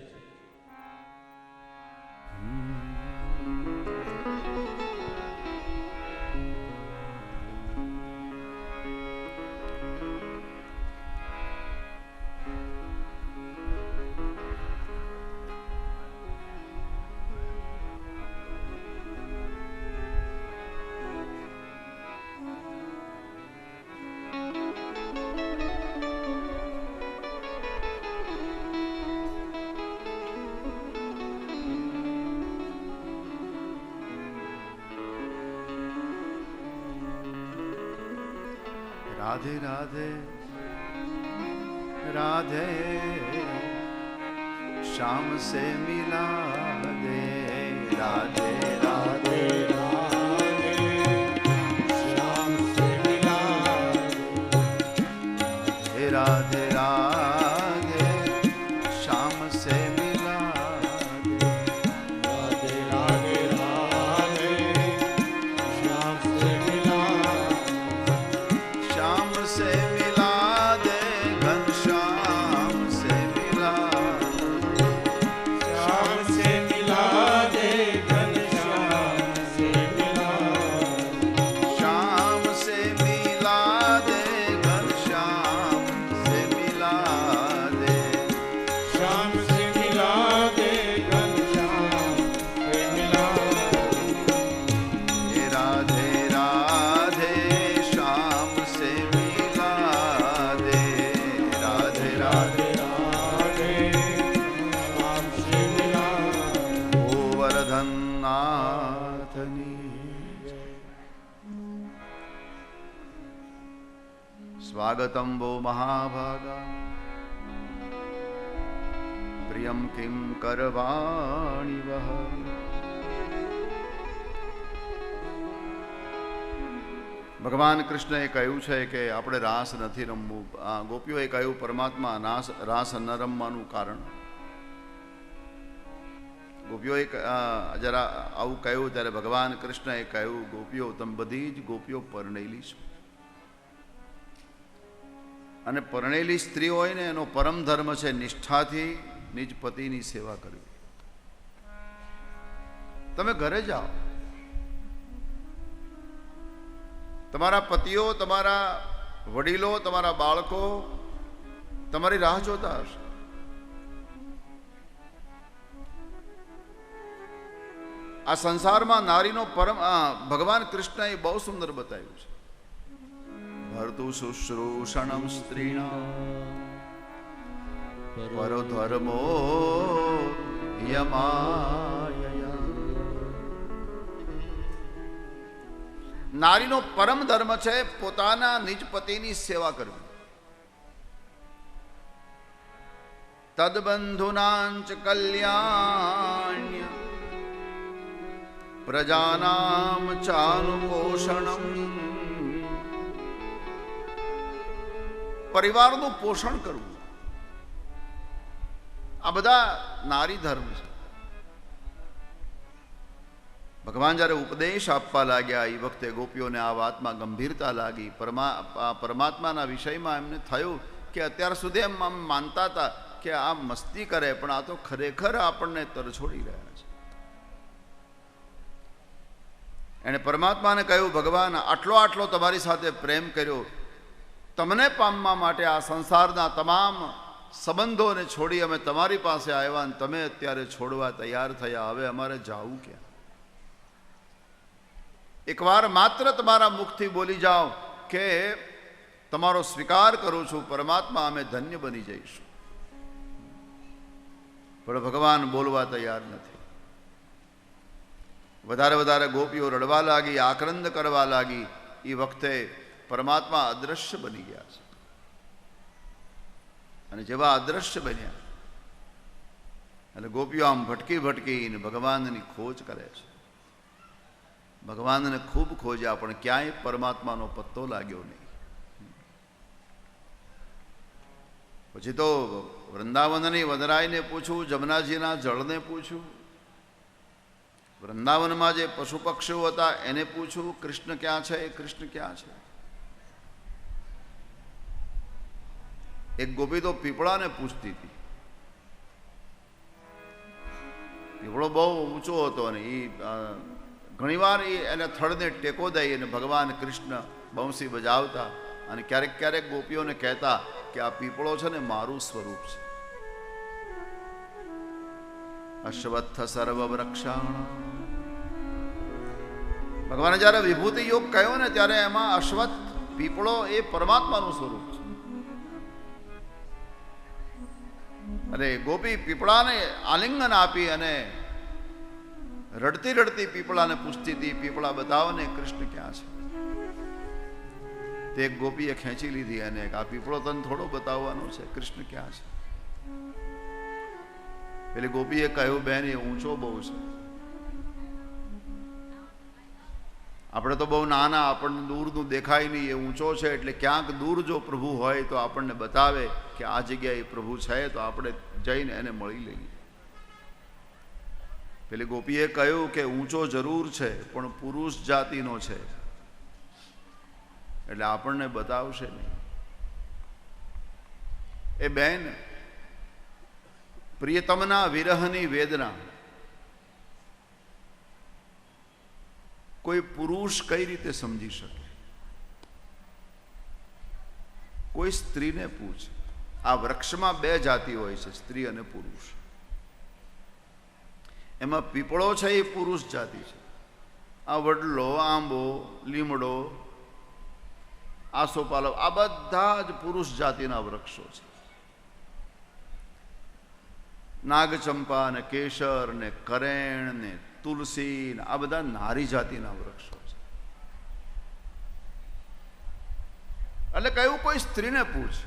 राधे राधे राधे श्याम से मिला दे, राधे राधे राधे श्याम से मिला दे, राधे राधे श्याम से मिला दे, राधे राधे श्याम से मिला, श्याम से मिला दे, घनश्याम से मिला, श्याम से मिला दे, घनश्याम से मिला, श्याम से मिला दे, घनश्याम से मिला दे, श्याम से मिला दे, घनश्याम से मिला, हे राधे राधे श्याम से मिला दे, राधे राधे राधे श्याम से मिला. ओ वरदन्नाथनी स्वागतं वो महाभागा प्रियं किं करवाणि वह ભગવાન કૃષ્ણએ કહ્યું છે કે આપણે રાસ નથી રમવું. ગોપીઓએ કહ્યું પરમાત્મા રાસ ન રમવાનું કારણ. ગોપીઓએ જરા આવું કહ્યું ત્યારે ભગવાન કૃષ્ણએ કહ્યું, ગોપીઓ તમે બધી જ ગોપીઓ પરણેલી છો, અને પરણેલી સ્ત્રી હોય ને એનો પરમ ધર્મ છે નિષ્ઠાથી નિજ પતિની સેવા કરવી. તમે ઘરે જાઓ, તમારા પતિઓ, તમારા વડીલો, તમારા બાળકો તમારી રાહ જોતા હશે. આ સંસારમાં નારીનો પરમ ભગવાન કૃષ્ણએ બહુ સુંદર બતાવ્યું છે. ભર્તુ શુશ્રૂષણમ સ્ત્રીણા પરો ધર્મો યમાયયા. નારીનો પરમ ધર્મ છે પોતાના નિજ પતિની સેવા કરવી. તદબંધુનાંચ કલ્યાણ્ય પ્રજાનામ ચાનુપોષણમ. પરિવારનું પોષણ કરવું, આ બધા નારી ધર્મ છે. ભગવાન જ્યારે ઉપદેશ આપવા લાગ્યા એ વખતે ગોપીઓને આ વાતમાં ગંભીરતા લાગી. પરમાત્માના વિષયમાં એમને થયું કે અત્યાર સુધી એમ માનતા હતા કે આ મસ્તી કરે, પણ આ તો ખરેખર આપણને તરછોડી રહ્યા છે. એણે પરમાત્માને કહ્યું, ભગવાન આટલો તમારી સાથે પ્રેમ કર્યો, તમને પામવા માટે આ સંસારના તમામ સંબંધોને છોડી અમે તમારી પાસે આવ્યા, અને તમે અત્યારે છોડવા તૈયાર થયા. હવે અમારે જાવું ક્યાં? એકવાર માત્ર તમારા મુખથી બોલી જાઓ કે તમારો સ્વીકાર કરું છું પરમાત્મા, અમે ધન્ય બની જઈશું. પણ ભગવાન બોલવા તૈયાર નથી. વધારે ગોપીઓ રડવા લાગી, આક્રંદ કરવા લાગી. એ વખતે પરમાત્મા અદ્રશ્ય બની ગયા છે. અને જેવા અદ્રશ્ય બન્યા એટલે ગોપીઓ આમ ભટકીને ભગવાનની ખોજ કરે છે. ભગવાનને ખૂબ ખોજ્યા, પણ ક્યાંય પરમાત્માનો પત્તો લાગ્યો નહીં. પછી તો વૃંદાવનની વનરાયને પૂછ્યું, જમનાજીના જળને પૂછ્યું, વૃંદાવનમાં જે પશુ પક્ષીઓ હતા એને પૂછ્યું, કૃષ્ણ ક્યાં છે, કૃષ્ણ ક્યાં છે. એક ગોપી તો પીપળાને પૂછતી હતી. પીપળો બહુ ઊંચો હતો અને એ ઘણીવાર એને થડને ટેકો દઈ અને ભગવાન કૃષ્ણ બંસી બજાવતા, અને ક્યારેક ગોપીઓને કહેતા કે આ પીપળો છે ને મારું સ્વરૂપ છે. અશ્વત્થ સર્વ વૃક્ષાણ. ભગવાને જયારે વિભૂતિ યોગ કહ્યો ને ત્યારે એમાં અશ્વત્થ પીપળો એ પરમાત્માનું સ્વરૂપ છે. અને ગોપી પીપળાને આલિંગન આપી અને રડતી પીપળાને પૂછતી હતી, પીપળા બતાવો ને કૃષ્ણ ક્યાં છે. તે એક ગોપીએ ખેંચી લીધી અને આ પીપળો તને થોડો બતાવવાનો છે, કૃષ્ણ ક્યાં છે. પેલી ગોપીએ કહ્યું, બેન એ ઊંચો બહુ છે, આપણે તો બહુ નાના, આપણને દૂરનું દેખાય નહીં, એ ઊંચો છે એટલે ક્યાંક દૂર જો પ્રભુ હોય તો આપણને બતાવે કે આ જગ્યાએ પ્રભુ છે, તો આપણે જઈને એને મળી લઈએ. પેલી ગોપીએ કહ્યું કે ઊંચો જરૂર છે પણ પુરુષ જાતિનો છે એટલે આપણને બતાવશે નહીં. એ બેન, પ્રિયતમના વિરહની વેદના કોઈ પુરુષ કઈ રીતે સમજી શકે? કોઈ સ્ત્રીને પૂછ. આ વૃક્ષમાં બે જાતિ હોય છે, સ્ત્રી અને પુરુષ. એમાં પીપળો છે એ પુરુષ જાતિ છે. આ વડલો, આંબો, લીમડો, આસોપાલવ આ બધા જ પુરુષ જાતિના વૃક્ષો છે. નાગચંપા ને કેસર ને કરેણ ને તુલસી ને આ બધા નારી જાતિના વૃક્ષો છે. એટલે કહ્યું કોઈ સ્ત્રીને પૂછ.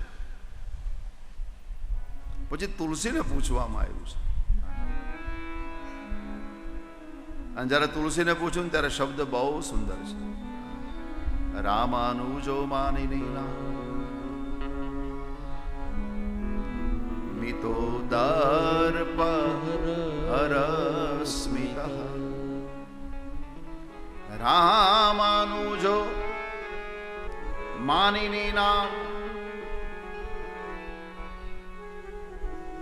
પછી તુલસીને પૂછવામાં આવ્યું છે. અને જ્યારે તુલસીને પૂછ્યું ને ત્યારે શબ્દ બહુ સુંદર છે. રામાનુજો માનિનીના મિતો દર્પ હરસ્મિત રામાનુજો માનિનીના.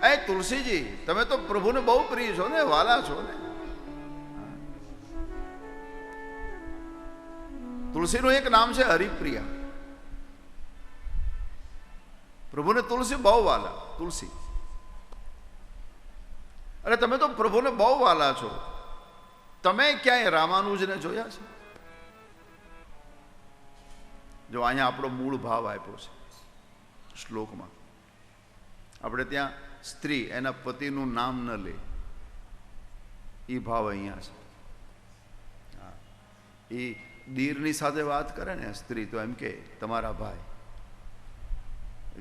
એ તુલસીજી, તમે તો પ્રભુને બહુ પ્રિય છો ને, વાલા છો ને. તુલસીનું એક નામ છે હરિપ્રિયા. પ્રભુને તુલસી બહુ વાલા, તુલસી. અરે તમે તો પ્રભુને બહુ વાલા છો, તમે ક્યાંય રામાનુજને જોયા છે? જો અહીંયા આપણો મૂળ ભાવ આપ્યો છે શ્લોકમાં. આપણે ત્યાં સ્ત્રી એના પતિનું નામ ન લે, એ ભાવ અહીંયા છે. એ દીરની સાથે વાત કરે ને સ્ત્રી, તો એમ કે તમારા ભાઈ,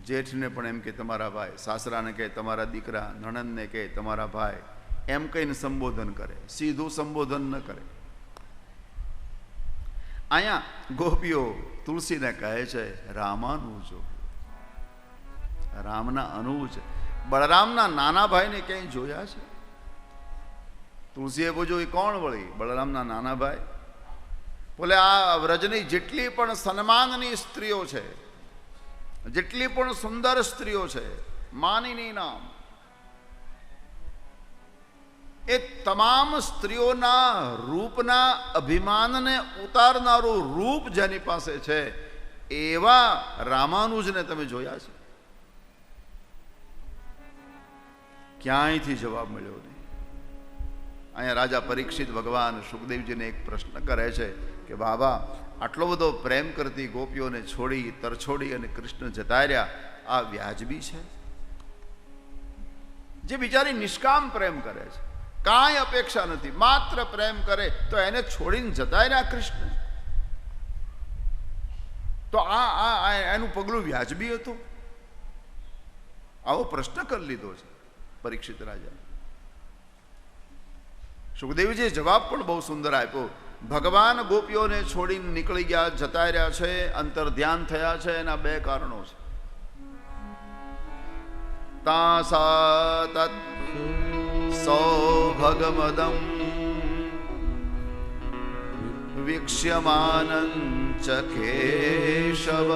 જેઠને પણ એમ કે તમારા ભાઈ, સાસરાને કહે તમારા દીકરા, નણંદને કહે તમારા ભાઈ, એમ કહીને સંબોધન કરે, સીધું સંબોધન ન કરે. અહીંયા ગોપીઓ તુલસીને કહે છે રામાનુજો, રામના અનુજ. બળરામના નાના ભાઈને ક્યાંય જોયા છે? તુલસીએ પૂછ્યું, એ કોણ વળી? બળરામના નાના ભાઈ. બોલે આ વ્રજની જેટલી પણ સન્માનની સ્ત્રીઓ છે, જેટલી પણ સુંદર સ્ત્રીઓ છે, માનિની નામ, એ તમામ સ્ત્રીઓના રૂપના અભિમાનને ઉતારનારું રૂપ જેની પાસે છે એવા રામાનુજને તમે જોયા છે? ક્યાંયથી જવાબ મળ્યો નહીં. અહીંયા રાજા પરીક્ષિત ભગવાન સુખદેવજીને એક પ્રશ્ન કરે છે કે બાબા, આટલો બધો પ્રેમ કરતી ગોપીઓને છોડી, તરછોડી અને કૃષ્ણ જતા રહ્યા, આ વ્યાજબી છે? જે બિચારી નિષ્કામ પ્રેમ કરે છે, કાંઈ અપેક્ષા નથી, માત્ર પ્રેમ કરે, તો એને છોડીને જતા રહ્યા કૃષ્ણ, તો આ એનું પગલું વ્યાજબી હતું? આવો પ્રશ્ન કરી લીધો છે પરીક્ષિત રાજા. સુખદેવજીએ જવાબ પણ બહુ સુંદર આપ્યો. ભગવાન ગોપીઓને છોડીને નીકળી ગયા, જતા રહ્યા છે, અંતર ધ્યાન થયા છે. એના બે કારણો છે. તાસા તત સૌભગમદમ વીક્ષ્યમાનં ચ કેશવ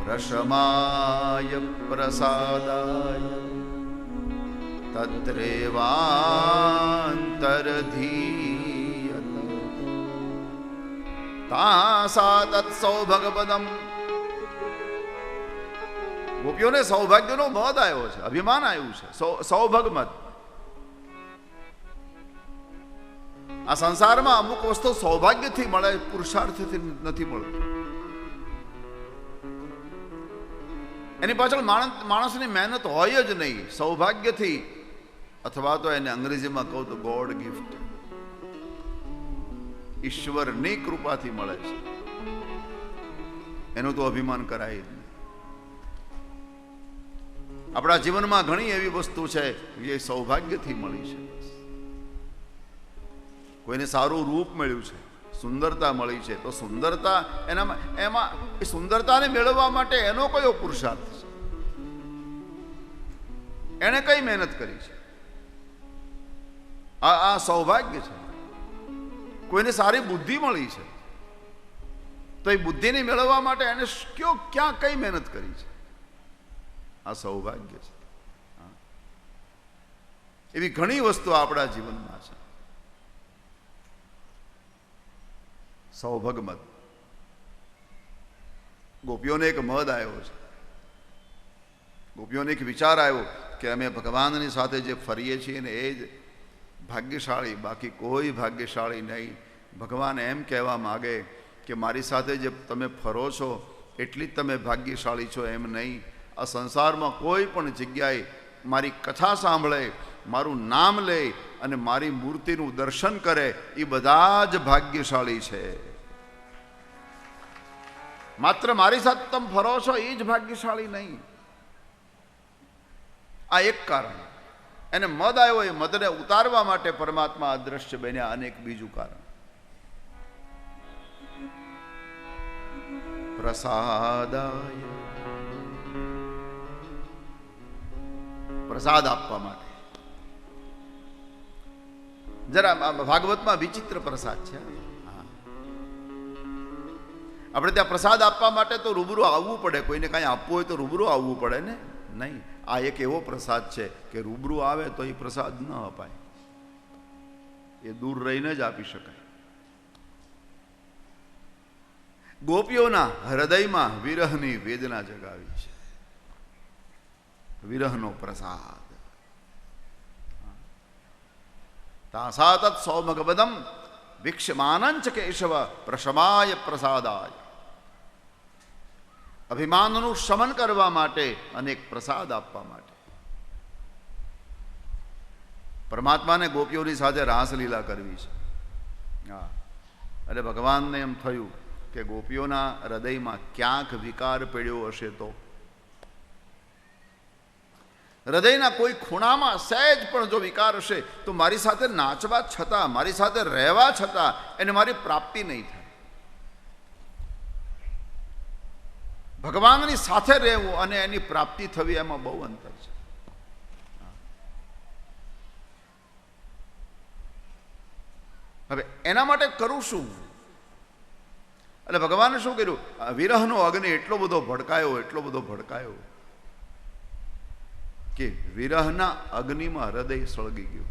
રસમાય પ્રસાદાય તત્રેવાંતરધીયત. તાસા તત્ સૌભગપદમ. ગોપીઓને સૌભાગ્યનો મદ આવ્યો છે, અભિમાન આવ્યું છે, સૌભગમદ. આ સંસારમાં અમુક વસ્તુ સૌભાગ્યથી મળે, પુરુષાર્થથી નથી મળતી. એની પાછળ માણસની મહેનત હોય જ નહીં, સૌભાગ્યથી, અથવા તો એને અંગ્રેજીમાં કહું તો ગોડ ગિફ્ટ, ઈશ્વરની કૃપાથી મળે છે. એનું તો અભિમાન કરાય જ નહીં. આપણા જીવનમાં ઘણી એવી વસ્તુ છે જે સૌભાગ્યથી મળી છે. કોઈને સારું રૂપ મળ્યું છે, સુંદરતા મળી છે, તો સુંદરતા એમાં એ સુંદરતાને મેળવવા માટે એનો કયો પુરુષાર્થ છે? એને કઈ મહેનત કરી છે? આ સૌભાગ્ય છે. કોઈને સારી બુદ્ધિ મળી છે, તો એ બુદ્ધિને મેળવવા માટે એને ક્યાં કઈ મહેનત કરી છે? આ સૌભાગ્ય છે. એવી ઘણી વસ્તુ આપણા જીવનમાં છે. સૌભગમદ. ગોપીઓને એક મદ આવ્યો છે. ગોપીઓને એક વિચાર આવ્યો કે અમે ભગવાનની સાથે જે ફરીએ છીએ ને એ જ ભાગ્યશાળી, બાકી કોઈ ભાગ્યશાળી નહીં. ભગવાન એમ કહેવા માગે કે મારી સાથે જે તમે ફરો છો એટલી જ તમે ભાગ્યશાળી છો એમ નહીં. આ સંસારમાં કોઈ પણ જગ્યાએ મારી કથા સાંભળે, મારું નામ લે અને મારી મૂર્તિનું દર્શન કરે, એ બધા જ ભાગ્યશાળી છે. માત્ર મારી સાથે તમે ફરો છો એ જ ભાગ્યશાળી નહીં. આ એક કારણ. એને મદ આવ્યો, એ મદને ઉતારવા માટે પરમાત્મા અદ્રશ્ય બન્યા. અનેક બીજું કારણ. પ્રસાદાય, પ્રસાદ આપવા માટે. જરા ભાગવતમાં વિચિત્ર પ્રસાદ છે. આપણે ત્યાં પ્રસાદ આપવા માટે તો રૂબરૂ આવવું પડે. કોઈને કાંઈ આપવું હોય તો રૂબરૂ આવવું પડે ને. નહીં, આ એક એવો પ્રસાદ છે કે રૂબરૂ આવે તો એ પ્રસાદ ન અપાય, એ દૂર રહીને જ આપી શકાય. ગોપીઓના હૃદયમાં વિરહની વેદના જગાવી છે, વિરહનો પ્રસાદ. તાસાતત સૌમગબદમ વિક્ષમાનંચ કેશવ પ્રશમાય પ્રસાદાય. અભિમાનનું શમન કરવા માટે અને એક પ્રસાદ આપવા માટે. પરમાત્માને ગોપીઓની સાથે રાસલીલા કરવી છે. હા, એટલે ભગવાનને એમ થયું કે ગોપીઓના હૃદયમાં ક્યાંક વિકાર પડ્યો હશે તો, હૃદયના કોઈ ખૂણામાં સહેજ પણ જો વિકાર હશે તો મારી સાથે નાચવા છતાં, મારી સાથે રહેવા છતાં એને મારી પ્રાપ્તિ નહીં થાય. ભગવાનની સાથે રહેવું અને એની પ્રાપ્તિ થવી એમાં બહુ અંતર છે. હવે એના માટે કરું શું? એટલે ભગવાને શું કર્યું? વિરહનો અગ્નિ એટલો બધો ભડકાયો, એટલો બધો ભડકાયો કે વિરહના અગ્નિમાં હૃદય સળગી ગયું.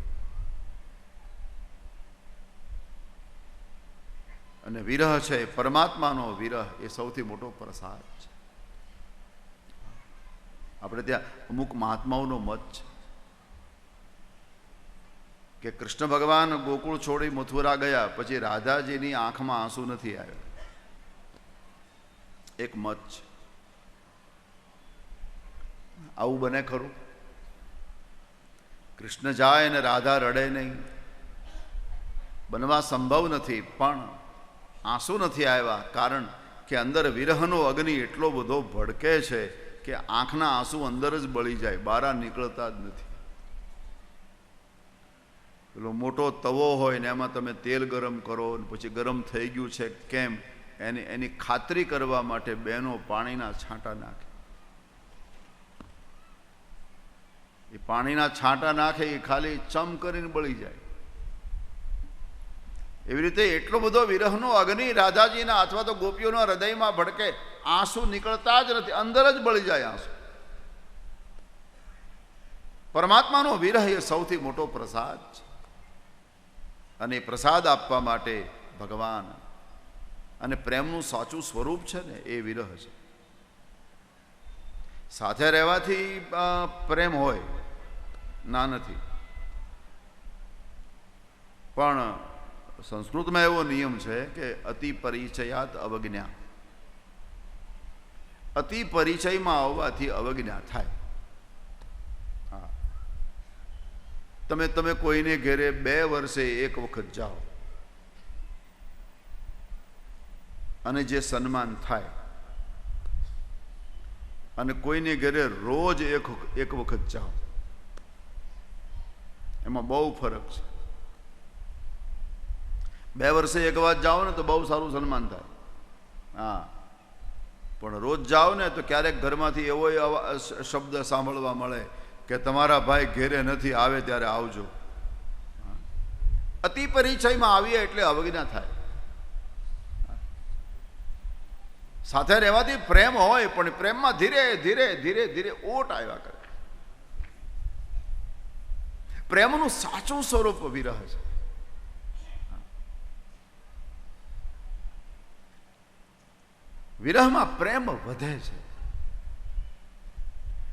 અને વિરહ છે, પરમાત્માનો વિરહ એ સૌથી મોટો પ્રસાદ છે. આપણે ત્યાં અમુક મહાત્માઓનો મત છે કે કૃષ્ણ ભગવાન ગોકુળ છોડી મથુરા ગયા પછી રાધાજીની આંખમાં આંસુ નથી આવ્યા. એક મત છે. આવું બને ખરું? કૃષ્ણ જાય અને રાધા રડે નહીં, બનવા સંભવ નથી. પણ આંસુ નથી આવ્યા કારણ કે અંદર વિરહનો અગ્નિ એટલો બધો ભડકે છે કે આંખના આંસુ અંદર જ બળી જાય, બહાર નીકળતા જ નથી. પેલો મોટો તવો હોય ને એમાં તમે તેલ ગરમ કરો ને પછી ગરમ થઈ ગયું છે કેમ એની ખાતરી કરવા માટે બહેનો પાણીના છાંટા નાખે. એ પાણીના છાંટા નાખે એ ખાલી ચમ કરીને બળી જાય. એવી રીતે એટલો બધો વિરહનો અગ્નિ રાધાજીના અથવા તો ગોપીઓના હૃદયમાં ભડકે, આંસુ નીકળતા જ નથી, અંદર જ બળી જાય આંસુ. પરમાત્માનો વિરહ એ સૌથી મોટો પ્રસાદ છે. અને પ્રસાદ આપવા માટે ભગવાન, અને પ્રેમનું સાચું સ્વરૂપ છે ને એ વિરહ છે. સાથે રહેવાથી પ્રેમ હોય ના નથી, પણ સંસ્કૃતમાં એવો નિયમ છે કે અતિ પરિચયાત અવજ્ઞા. અતિ પરિચયમાં આવવાથી અવજ્ઞા થાય. હા, તમે કોઈને ઘેરે 2 વર્ષે એક વખત જાઓ અને જે સન્માન થાય, અને કોઈને ઘરે રોજ એક વખત જાઓ, એમાં બહુ ફરક છે. 2 વર્ષે એક વાર જાઓ ને તો બહુ સારું સન્માન થાય. હા, પણ રોજ જાઓ ને તો ક્યારેક ઘરમાંથી એવો શબ્દ સાંભળવા મળે કે તમારા ભાઈ ઘેરે નથી, આવે ત્યારે આવજો. અતિ પરિચયમાં આવીએ એટલે અવજ્ઞા થાય. સાથે રહેવાથી પ્રેમ હોય પણ પ્રેમમાં ધીરે ધીરે ધીરે ધીરે ઓટ આવ્યા કરે. પ્રેમનું સાચું સ્વરૂપ વિરહ છે. વિરહમાં પ્રેમ વધે છે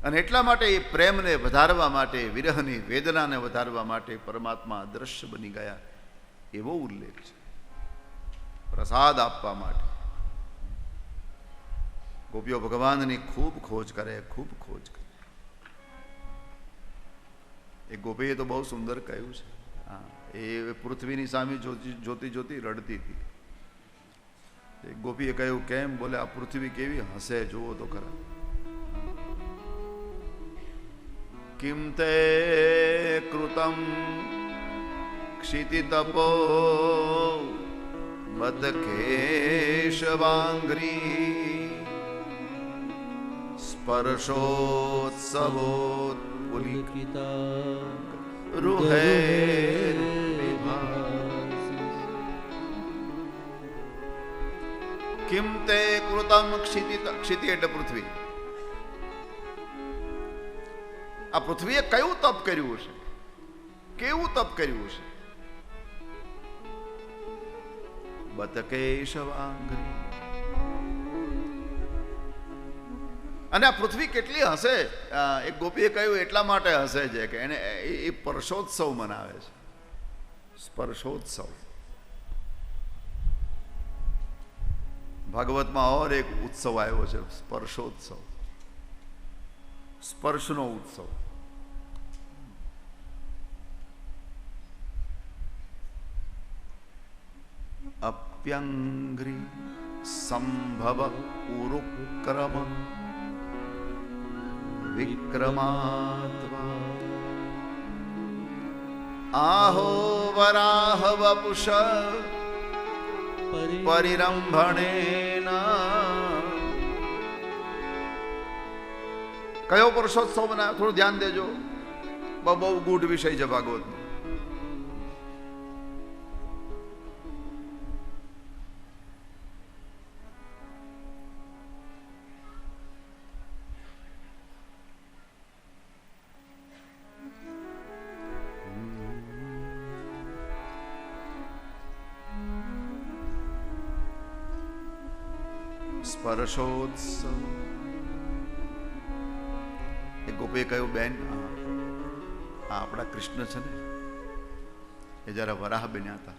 અને એટલા માટે એ પ્રેમને વધારવા માટે, વિરહની વેદનાને વધારવા માટે પરમાત્મા અદ્રશ્ય બની ગયા એવો ઉલ્લેખ છે. પ્રસાદ આપવા માટે ગોપીઓ ભગવાનની ખૂબ ખોજ કરે, ખૂબ ખોજ કરે. એ ગોપીએ તો બહુ સુંદર કહ્યું છે. હા, એ પૃથ્વીની સામે જોતી જોતી રડતી હતી. એક ગોપીએ કહ્યું કેમ? બોલે આ પૃથ્વી કેવી હસે, જુઓ તો ખરા. કિમ તે કૃતમ ક્ષિતિતપો બદ કેશવાંગ્રી સ્પર્શોત્સવોત્પુલિકિતા રૂહે કિમ તે કૃતમ ક્ષિતિ એટલે પૃથ્વી. આ પૃથ્વીએ કયું તપ કર્યું છે, કેવું તપ કર્યું છે? બતકેશવાંગરી. અને આ પૃથ્વી કેટલી હશે? એક ગોપીએ કહ્યું એટલા માટે હશે છે કે એને એ પરશોત્સવ મનાવે છે. સ્પર્શોત્સવ. ભાગવતમાં ઓર એક ઉત્સવ આવ્યો છે, સ્પર્શોત્સવ, સ્પર્શનો ઉત્સવ. અપ્યંગ્રી સંભવ ઉરુક્રમ વિક્રમાત્વા આહો વરાહ વપુષ પરિરંભણેન. કયો પુરુષોત્સવ બનાવ્યો? થોડું ધ્યાન દેજો, બહુ ગૂઢ વિષય છે ભાગવતનો. સ્પર્શોત્સવ. એ ગોપીએ કહ્યું, બેન આ આપણા કૃષ્ણ છે ને, એ જયારે વરાહ બન્યા હતા,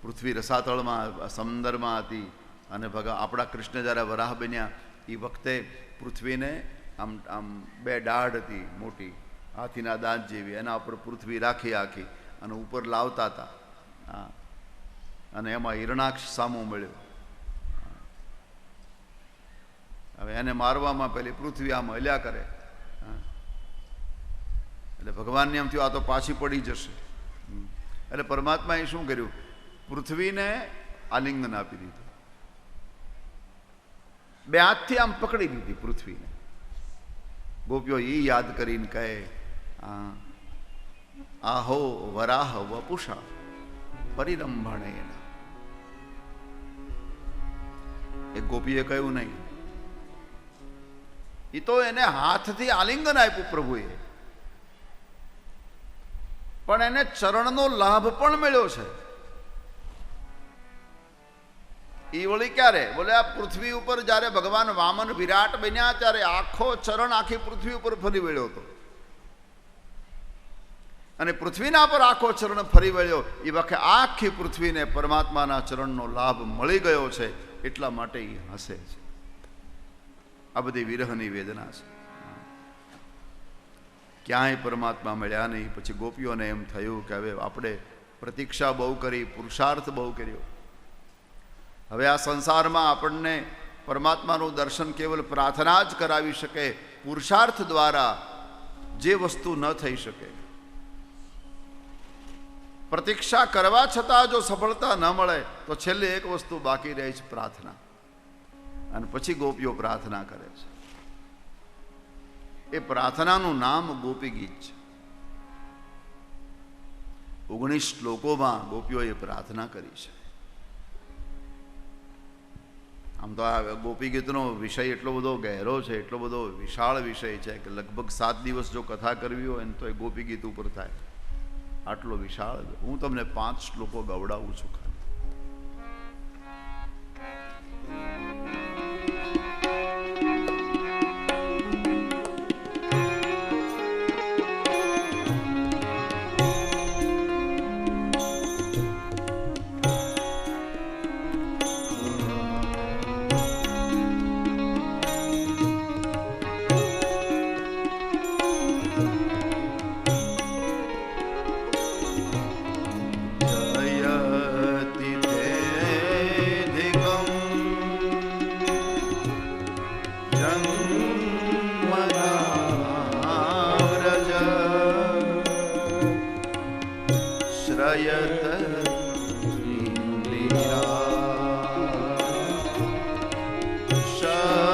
પૃથ્વી રસાતળમાં સમંદરમાં હતી, અને આપણા કૃષ્ણ જયારે વરાહ બન્યા એ વખતે પૃથ્વીને આમ આમ બે દાઢ હતી મોટી, હાથીના દાંત જેવી, એના ઉપર પૃથ્વી રાખી આખી અને ઉપર લાવતા હતા. અને એમાં હિરણાક્ષ સામો મળ્યો. હવે એને મારવામાં પેલી પૃથ્વી આમ હલ્યા કરે, એટલે ભગવાનને એમ થયું આ તો પાછી પડી જશે. એટલે પરમાત્માએ શું કર્યું? પૃથ્વીને આલિંગન આપી દીધું, બે હાથથી આમ પકડી લીધી પૃથ્વીને. ગોપીઓ એ યાદ કરીને કહે, આહો વરાહ વપુષા પરિરંભણેન. એ ગોપીએ કહ્યું નહીં, એ તો એને હાથથી આલિંગન આપ્યું પ્રભુએ, પણ એને ચરણનો લાભ પણ મળ્યો છે. એ વળી ક્યારે? બોલે આ પૃથ્વી ઉપર જયારે ભગવાન વામન વિરાટ બન્યા ત્યારે આખો ચરણ આખી પૃથ્વી ઉપર ફરી વળ્યો હતો, અને પૃથ્વીના પર આખો ચરણ ફરી વળ્યો. એ વખતે આખી પૃથ્વીને પરમાત્માના ચરણનો લાભ મળી ગયો છે, એટલા માટે એ હસે છે. આ બધી વિરહની વેદના છે. ક્યાંય પરમાત્મા મળ્યા નહીં. પછી ગોપીઓને એમ થયું કે હવે આપણે પ્રતીક્ષા બહુ કરી, પુરુષાર્થ બહુ કર્યો, હવે આ સંસારમાં આપણને પરમાત્માનું દર્શન કેવલ પ્રાર્થના જ કરાવી શકે, પુરુષાર્થ દ્વારા જે વસ્તુ ન થઈ શકે. પ્રતીક્ષા કરવા છતાં જો સફળતા ન મળે તો છેલ્લે એક વસ્તુ બાકી રહે છે, પ્રાર્થના. અને પછી ગોપીઓ પ્રાર્થના કરે છે. એ પ્રાર્થનાનું નામ ગોપી ગીત છે. 19 શ્લોકોમાં ગોપીઓએ પ્રાર્થના કરી છે. આમ તો આ ગોપી ગીતનો વિષય એટલો બધો ગહેરો છે, એટલો બધો વિશાળ વિષય છે કે લગભગ 7 દિવસ જો કથા કરવી હોય ને તો એ ગોપી ગીત ઉપર થાય. આટલો વિશાળ. હું તમને 5 શ્લોકો ગવડાવું છું. Shah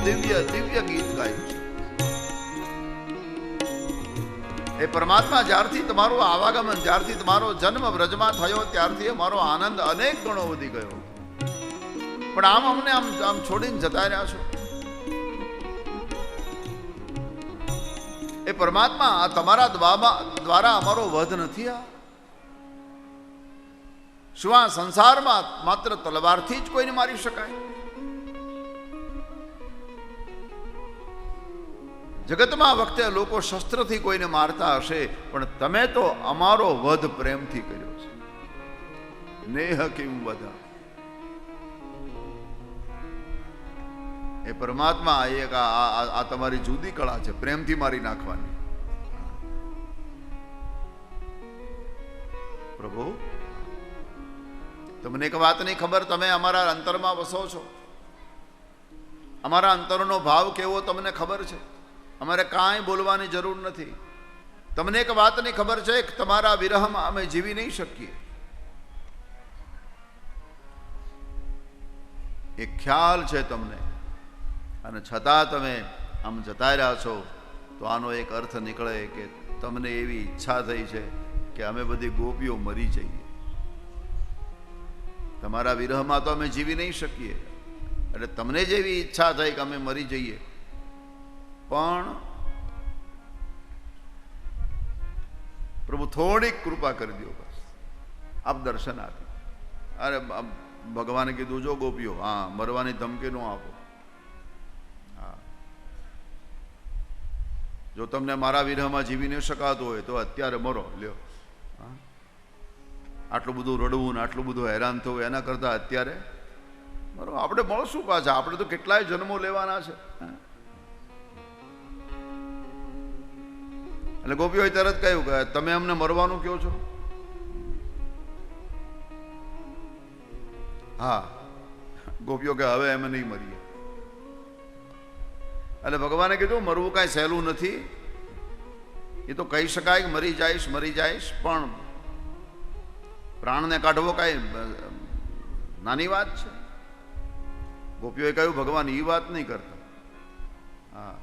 દિવ્ય દિવ્ય ગીત ગાયું છે. એ પરમાત્મા જ્યારથી તમારું આવાગમન, જ્યારથી તમારો જન્મ વ્રજમાં થયો ત્યારથી અમારો આનંદ અનેક ગણો વધી ગયો. પણ આમ અમને આમ છોડીને જતા રહ્યા છો. એ પરમાત્મા આ તમારા દ્વારા અમારો વધ નથી. આ શું આ સંસારમાં માત્ર તલવારથી જ કોઈને મારી શકાય? જગતમાં વખતે લોકો શસ્ત્રથી કોઈને મારતા હશે, પણ તમે તો અમારો વધ પ્રેમથી કર્યો છે. નેહ કિમ વધ. એ પરમાત્મા એક આ તમારી જુદી કળા છે, પ્રેમથી મારી નાખવાની. પ્રભુ, તમને એક વાતની ખબર, તમે અમારા અંતરમાં વસો છો. અમારા અંતરનો ભાવ કેવો તમને ખબર છે. અમારે કાંઈ બોલવાની જરૂર નથી. તમને એક વાતની ખબર છે કે તમારા વિરહમાં અમે જીવી નહીં શકીએ. એક ખ્યાલ છે તમને, અને છતાં તમે આમ જતા રહ્યા છો. તો આનો એક અર્થ નીકળે કે તમને એવી ઈચ્છા થઈ છે કે અમે બધી ગોપીઓ મરી જઈએ. તમારા વિરહમાં તો અમે જીવી નહીં શકીએ, એટલે તમને જેવી ઈચ્છા થઈ કે અમે મરી જઈએ. પણ પ્રભુ થોડીક કૃપા કરી દો, બસ આપ દર્શન આપી. અરે ભગવાને કીધું, જો ગોપીઓ, હા, મરવાની ધમકી ન આપો. હા, જો તમને મારા વિરહમાં જીવી ન શકાતું હોય તો અત્યારે મરો, લ્યો. હા, આટલું બધું રડવું ને આટલું બધું હેરાન થવું એના કરતા અત્યારે મરો. આપણે મળશું પાછા, આપણે તો કેટલાય જન્મો લેવાના છે. એટલે ગોપીઓએ તરત કહ્યું કે તમે અમને મરવાનું કહો છો? હા, ગોપીઓ કે હવે અમે નહીં મરીએ. એટલે ભગવાને કીધું, મરવું કાંઈ સહેલું નથી. એ તો કહી શકાય કે મરી જઈશ, પણ પ્રાણને કાઢવો કાંઈ નાની વાત છે. ગોપીઓએ કહ્યું, ભગવાન એ વાત નહીં કરતા. હા,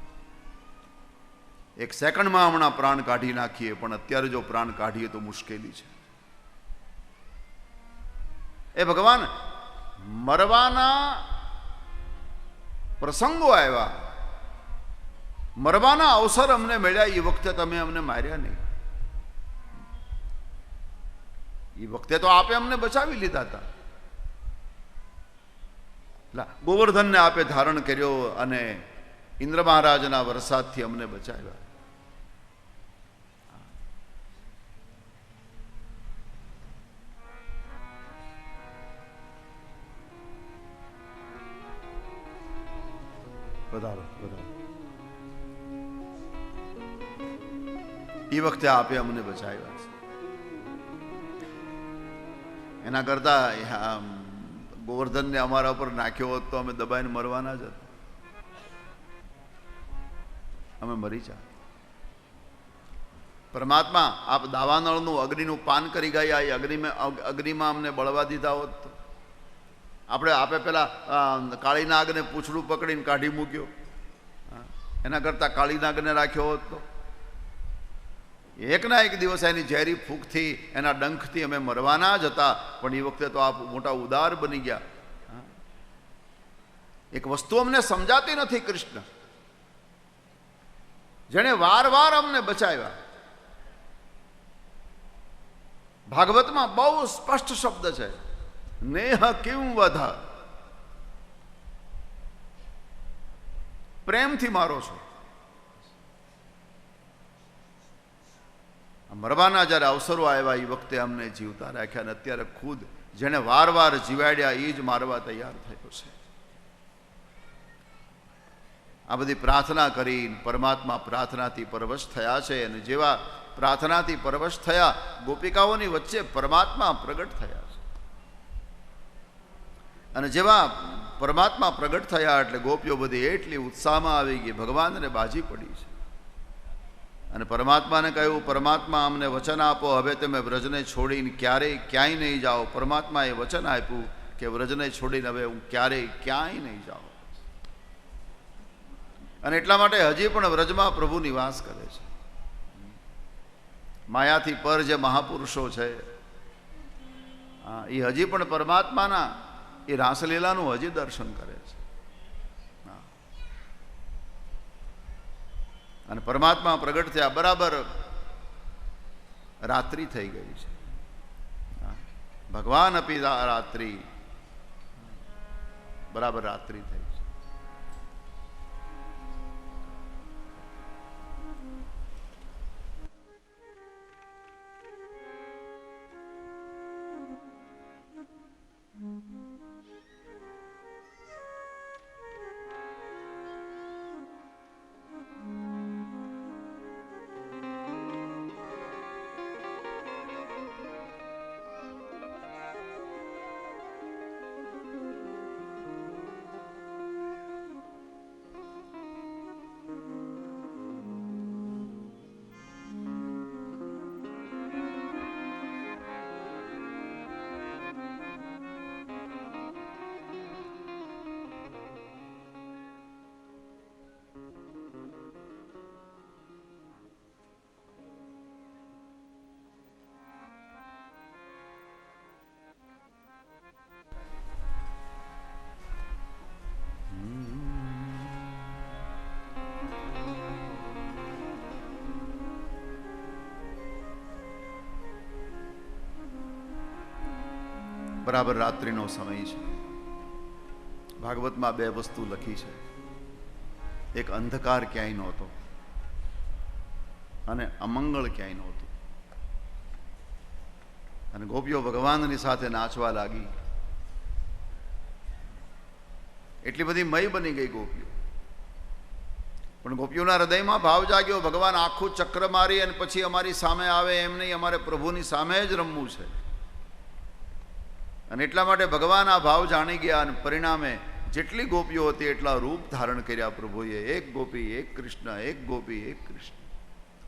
એક સેકન્ડમાં હમણાં પ્રાણ કાઢી નાખીએ, પણ અત્યારે જો પ્રાણ કાઢીએ તો મુશ્કેલી છે. એ ભગવાન, મરવાના પ્રસંગો આવ્યા, મરવાના અવસર અમને મળ્યા, એ વખતે તમે અમને માર્યા નહીં. એ વખતે તો આપે અમને બચાવી લીધા હતા. ગોવર્ધનને આપે ધારણ કર્યો અને ઇન્દ્ર મહારાજના વરસાદથી અમને બચાવ્યા. વધારો વધારો. એ વખતે આપે અમને બચાવ્યા છે. એના કરતા ગોવર્ધનને અમારા ઉપર નાખ્યો હોત તો અમે દબાઈને મરવાના જ હતા. અમે મરી જા. પરમાત્મા આપ દાવાનળનું અગ્નિનું પાન કરી ગયા, એ અગ્નિમાં અમને બળવા દીધા હોત તો આપે પેલા કાળી નાગને પૂંછડું પકડીને કાઢી મૂક્યો. એના કરતા કાળી નાગને રાખ્યો હોત તો એકના એક દિવસ એની ઝેરી ફૂંકથી, એના ડંખથી અમે મરવાના જ હતા. પણ એ વખતે તો આપ મોટા ઉદાર બની ગયા. એક વસ્તુ અમને સમજાતી નથી કૃષ્ણ, જેણે વાર વાર અમને બચાવ્યા. ભાગવતમાં બહુ સ્પષ્ટ શબ્દ છે, નેહ કિમ વધ, પ્રેમથી મારો છો. મરવાના જ્યારે અવસરો આવ્યા એ વખતે અમને જીવતા રાખ્યા, અને અત્યારે ખુદ જેને વાર વાર જીવાડ્યા એ જ મારવા તૈયાર થયો છે. આ બધી પ્રાર્થના કરી પરમાત્મા પ્રાર્થનાથી પરવશ થયા છે. અને જેવા પ્રાર્થનાથી પરવશ થયા, ગોપિકાઓની વચ્ચે પરમાત્મા પ્રગટ થયા છે. અને જેવા પરમાત્મા પ્રગટ થયા એટલે ગોપીઓ બધી એટલી ઉત્સાહમાં આવી ગઈ, ભગવાનને બાજી પડી છે. અને પરમાત્માને કહ્યું, પરમાત્મા અમને વચન આપો, હવે તમે વ્રજને છોડીને ક્યારેય ક્યાંય નહીં જાઓ. પરમાત્માએ વચન આપ્યું કે વ્રજને છોડીને હવે હું ક્યારેય ક્યાંય નહીં જાઉં. અને એટલા માટે હજી પણ વ્રજમાં પ્રભુ નિવાસ કરે છે. માયાથી પર જે મહાપુરુષો છે એ હજી પણ પરમાત્માના એ રાસલીલાનું હજી દર્શન કરે છે. અને પરમાત્મા પ્રગટ થયા બરાબર રાત્રિ થઈ ગઈ છે. ભગવાન અપી રાત્રિ, બરાબર રાત્રિ થઈ છે. બરાબર રાત્રિનો સમય છે. ભાગવતમાં બે વસ્તુ લખી છે, એક અંધકાર ક્યાંય નહોતો અને અમંગળ ક્યાંય નહોતું. અને ગોપીઓ ભગવાનની સાથે નાચવા લાગી. એટલી બધી મય બની ગઈ ગોપીઓ. પણ ગોપીઓના હૃદયમાં ભાવ જાગ્યો, ભગવાન આખું ચક્ર મારી અને પછી અમારી સામે આવે એમ નહીં, અમારે પ્રભુની સામે જ રમવું છે. અને એટલા માટે ભગવાન આ ભાવ જાણી ગયા અને પરિણામે જેટલી ગોપીઓ હતી એટલા રૂપ ધારણ કર્યા પ્રભુએ. એક ગોપી એક કૃષ્ણ, એક ગોપી એક કૃષ્ણ.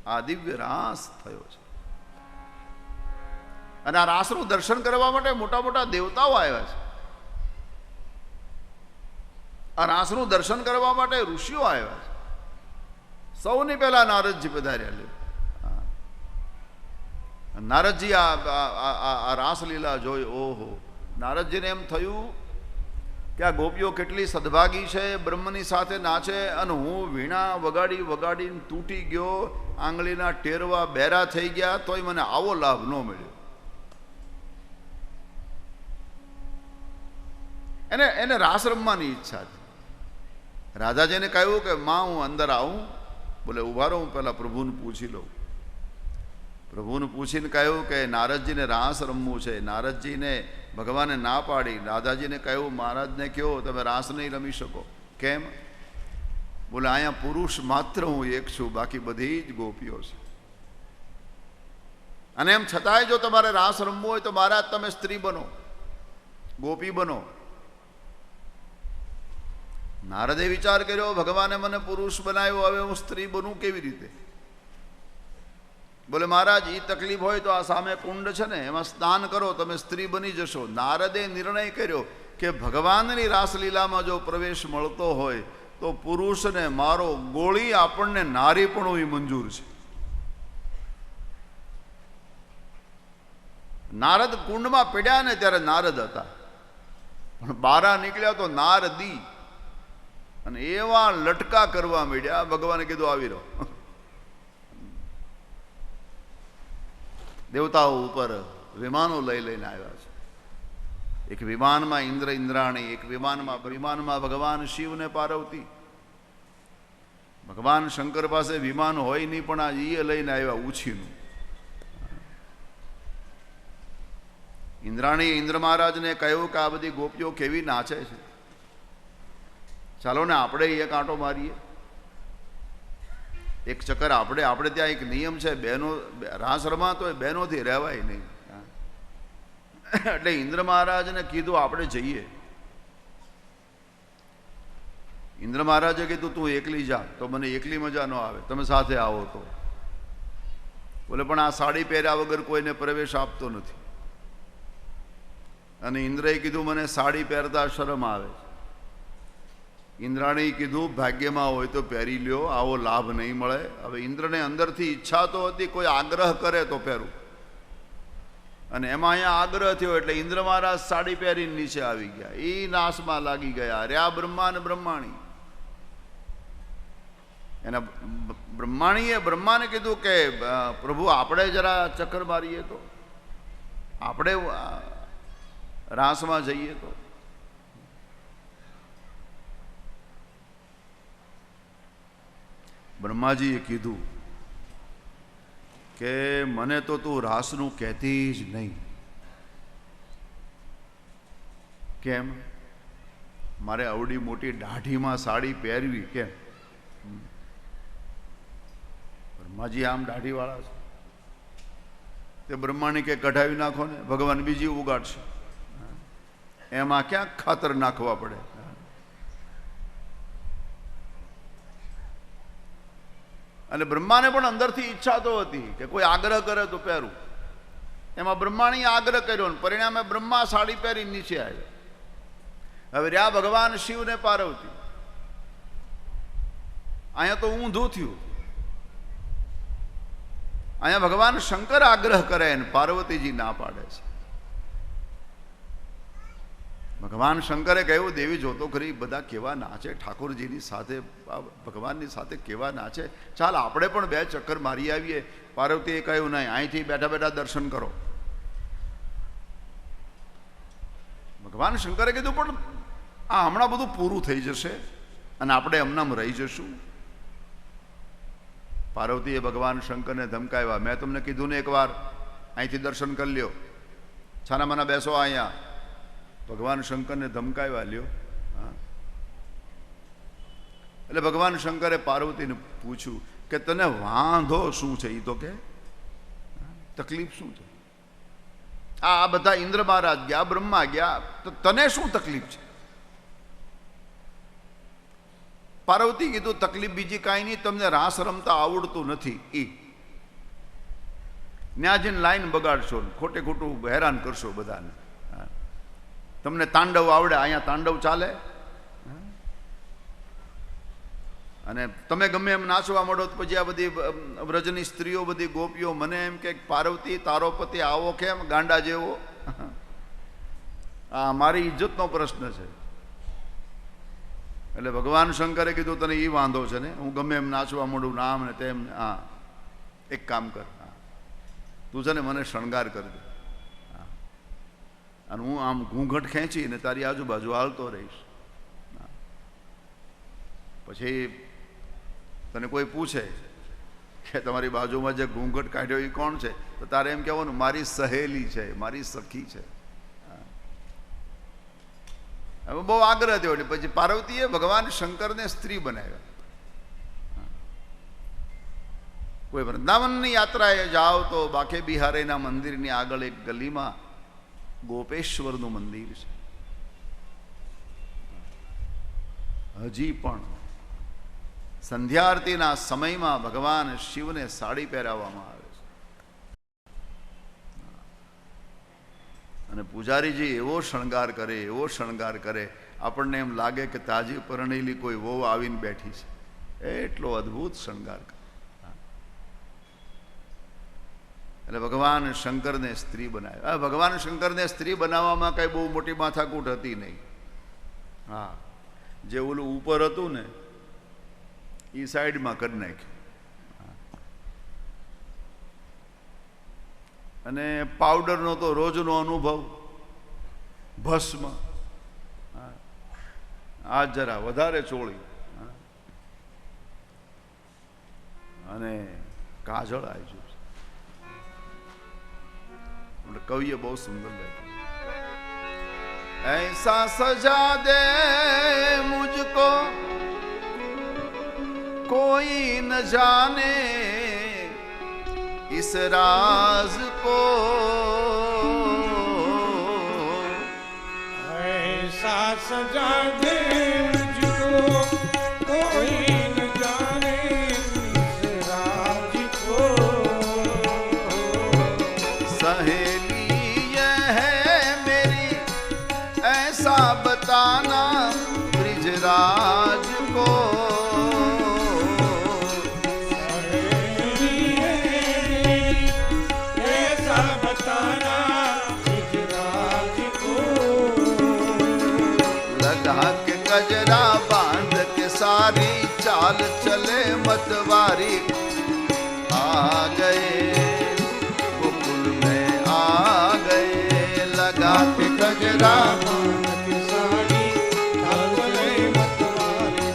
આ દિવ્ય રાસ થયો છે. અને આ રાસનું દર્શન કરવા માટે મોટા મોટા દેવતાઓ આવ્યા છે. આ રાસનું દર્શન કરવા માટે ઋષિઓ આવ્યા છે. સૌની પહેલા નારદજી પધાર્યા. નારદજી આ રાસલીલા જોઈ, ઓહો, નારદજીને એમ થયું કે આ ગોપીઓ કેટલી સદભાગી છે, બ્રહ્મની સાથે નાચે અને હું વીણા વગાડી વગાડીને તૂટી ગયો, આંગળીના ટેરવા બેરા થઈ ગયા, તોય મને આવો લાભ ન મળ્યો. એને રાસ રમવાની ઈચ્છા હતી. રાધાજીને કહ્યું કે માં હું અંદર આવું? બોલે ઉભા રહો, હું પહેલાં પ્રભુને પૂછી લઉં. પ્રભુને પૂછીને કહ્યું કે નારદજીને રાસ રમવું છે. નારદજીને ભગવાને ના પાડી. રાધાજીને કહ્યું મહારાજને કહો તમે રાસ નહીં રમી શકો. કેમ? બોલે અહીંયા પુરુષ માત્ર હું એક છું, બાકી બધી જ ગોપીઓ છે. અને એમ છતાંય જો તમારે રાસ રમવું હોય તો મહારાજ તમે સ્ત્રી બનો, ગોપી બનો. નારદે વિચાર કર્યો ભગવાને મને પુરુષ બનાવ્યો, હવે હું સ્ત્રી બનું કેવી રીતે? બોલે મહારાજ એ તકલીફ હોય તો આ સામે કુંડ છે ને એમાં સ્નાન કરો, તમે સ્ત્રી બની જશો. નારદે નિર્ણય કર્યો કે ભગવાનની રાસલીલામાં જો પ્રવેશ મળતો હોય તો પુરુષને મારો ગોળી આપણને નારી પણ એ મંજૂર છે. નારદ કુંડમાં પડ્યા ને ત્યારે નારદ હતા, પણ બારા નીકળ્યા તો નારદી, અને એવા લટકા કરવા માંડ્યા. ભગવાને કીધું આવી રહો. દેવતાઓ ઉપર વિમાનો લઈ લઈને આવ્યા છે. એક વિમાનમાં ઇન્દ્ર ઇન્દ્રાણી, એક વિમાનમાં ભગવાન શિવ ને પાર્વતી. ભગવાન શંકર પાસે વિમાન હોય નહીં, પણ આ એ લઈને આવ્યા ઉછીનું. ઇન્દ્રાણી ઇન્દ્ર મહારાજને કહ્યું કે આ બધી ગોપીઓ કેવી નાચે છે, ચાલો ને આપણે એક આંટો મારીએ, એક ચક્કર. આપણે ત્યાં એક નિયમ છે, બહેનો રાસ રમાતો હોય બહેનોથી રહેવાય નહીં. એટલે ઇન્દ્ર મહારાજને કીધું આપણે જઈએ. ઇન્દ્ર મહારાજે કીધું તું એકલી જા, તો મને એકલી મજા ન આવે, તમે સાથે આવો તો. બોલે પણ આ સાડી પહેર્યા વગર કોઈને પ્રવેશ આપતો નથી. અને ઇન્દ્રએ કીધું મને સાડી પહેરતા શરમ આવે. ઇન્દ્રાણીએ કીધું ભાગ્યમાં હોય તો પહેરી લ્યો, આવો લાભ નહીં મળે. હવે ઇન્દ્રને અંદરથી ઈચ્છા તો હતી કોઈ આગ્રહ કરે તો પહેરું, અને એમાં અહીંયા આગ્રહ થયો એટલે ઇન્દ્ર મહારાજ સાડી પહેરીને નીચે આવી ગયા. એ નાશમાં લાગી ગયા. રહ્યા બ્રહ્મા ને બ્રહ્માણી. એના બ્રહ્માને કીધું કે પ્રભુ આપણે જરા ચક્કર મારીએ તો, આપણે રાસમાં જઈએ તો. બ્રહ્માજીએ કીધું કે મને તો તું રાસનું કહેતી જ નહીં. કેમ? મારે આવડી મોટી દાઢીમાં સાડી પહેરવી કેમ? બ્રહ્માજી આમ દાઢીવાળા છે. તે બ્રહ્માણી કે કઢાવી નાખો ને, ભગવાન બીજી ઉગાડશે. એમાં ક્યાં ખાતર નાખવા પડે? અને બ્રહ્માને પણ અંદરથી ઈચ્છા તો હતી કે કોઈ આગ્રહ કરે તો પહેરું. એમાં બ્રહ્માણીએ આગ્રહ કર્યો ને પરિણામે બ્રહ્મા સાડી પહેરી નીચે આવ્યા. હવે રહ્યા ભગવાન શિવ ને પાર્વતી. અહીંયા તો ઊંધું થયું. અહીંયા ભગવાન શંકર આગ્રહ કરે ને પાર્વતીજી ના પાડે છે. ભગવાન શંકરે કહ્યું દેવી જોતો ખરી બધા કેવા નાચે, ઠાકોરજીની સાથે ભગવાનની સાથે કેવા નાચે, ચાલ આપણે પણ બે ચક્કર મારી આવીએ. પાર્વતીએ કહ્યું નહીં, અહીંથી બેઠા બેઠા દર્શન કરો. ભગવાન શંકરે કીધું પણ આ હમણાં બધું પૂરું થઈ જશે અને આપણે એમનામ રહી જશું. પાર્વતીએ ભગવાન શંકરને ધમકાવ્યા. મેં તમને કીધું ને એકવાર અહીંથી દર્શન કરી લ્યો, છાના માના બેસો અહીંયા. ભગવાન શંકરને ધમકાવ્યા. લ્યો. હા. એટલે ભગવાન શંકરે પાર્વતીને પૂછ્યું કે તને વાંધો શું છે? એ તો કે તકલીફ શું છે? આ બધા ઇન્દ્ર મહારાજ ગયા, બ્રહ્મા ગયા, તો તને શું તકલીફ છે? પાર્વતી કીધું તકલીફ બીજી કાંઈ નહીં, તમને રાસ રમતા આવડતું નથી. ત્યાં જઈને લાઈન બગાડશો, ખોટે ખોટું હેરાન કરશો બધાને. તમને તાંડવ આવડે, અહીંયા તાંડવ ચાલે, અને તમે ગમે એમ નાચવા માંડો તો પછી આ બધી વ્રજની સ્ત્રીઓ, બધી ગોપીઓ મને એમ કે પાર્વતી તારો પતિ આવો કેમ ગાંડા જેવો? આ મારી ઇજ્જતનો પ્રશ્ન છે. એટલે ભગવાન શંકરે કીધું તને એ વાંધો છે ને, હું ગમે એમ નાચવા માંડું ને આમ ને તેમ. હા, એક કામ કર, તું છે ને મને શણગાર કરી દે. અને હું આમ ઘૂંઘટ ખેંચીને તારી આજુબાજુ હાલતો રહીશ. પછી તને કોઈ પૂછે કે તમારી બાજુમાં જે ઘૂંઘટ કાઢ્યો એ કોણ છે, તો તારે એમ કહેવાનું મારી સહેલી છે, મારી સખી છે. હવે બહુ આગ્રહ થયો. પછી પાર્વતીએ ભગવાન શંકરને સ્ત્રી બનાવ્યા. કોઈ વૃંદાવનની યાત્રાએ જાઓ તો બાકે બિહારીના મંદિરની આગળ એક ગલીમાં ગોપેશ્વરનું મંદિર છે. હજી પણ સંધ્યા આરતીના સમયમાં ભગવાન શિવને સાડી પહેરાવવામાં આવે છે. અને પૂજારીજી એવો શણગાર કરે, એવો શણગાર કરે, આપણને એમ લાગે કે તાજી પરણેલી કોઈ વહુ આવીને બેઠી છે. એટલો અદ્ભુત શણગાર કરે. એટલે ભગવાન શંકરને સ્ત્રી બનાવ્યા. ભગવાન શંકરને સ્ત્રી બનાવવામાં કઈ બહુ મોટી માથાકૂટ હતી નહીં. હા, જે ઓલું ઉપર હતું ને એ સાઈડમાં કરી નાખ્યું. અને પાવડરનો તો રોજનો અનુભવ, ભસ્મ, આ જરા વધારે ચોળી અને કાજળ આવી ગયું. કવિએ બહુ સુંદર લખ્યું, ऐसा सजा दे मुझको कोई न जाने इस राज को, ऐसा सजा दे मुझको कोई न जाने इस राज को, सहेली यह है मेरी ऐसा बताना ब्रिजराज को, गजरा बांध के सारी चाल चले मतवारी, आ गए गोकुल में आ गए, लगा के गजरा बांध के सारी चाल चले मतवारी,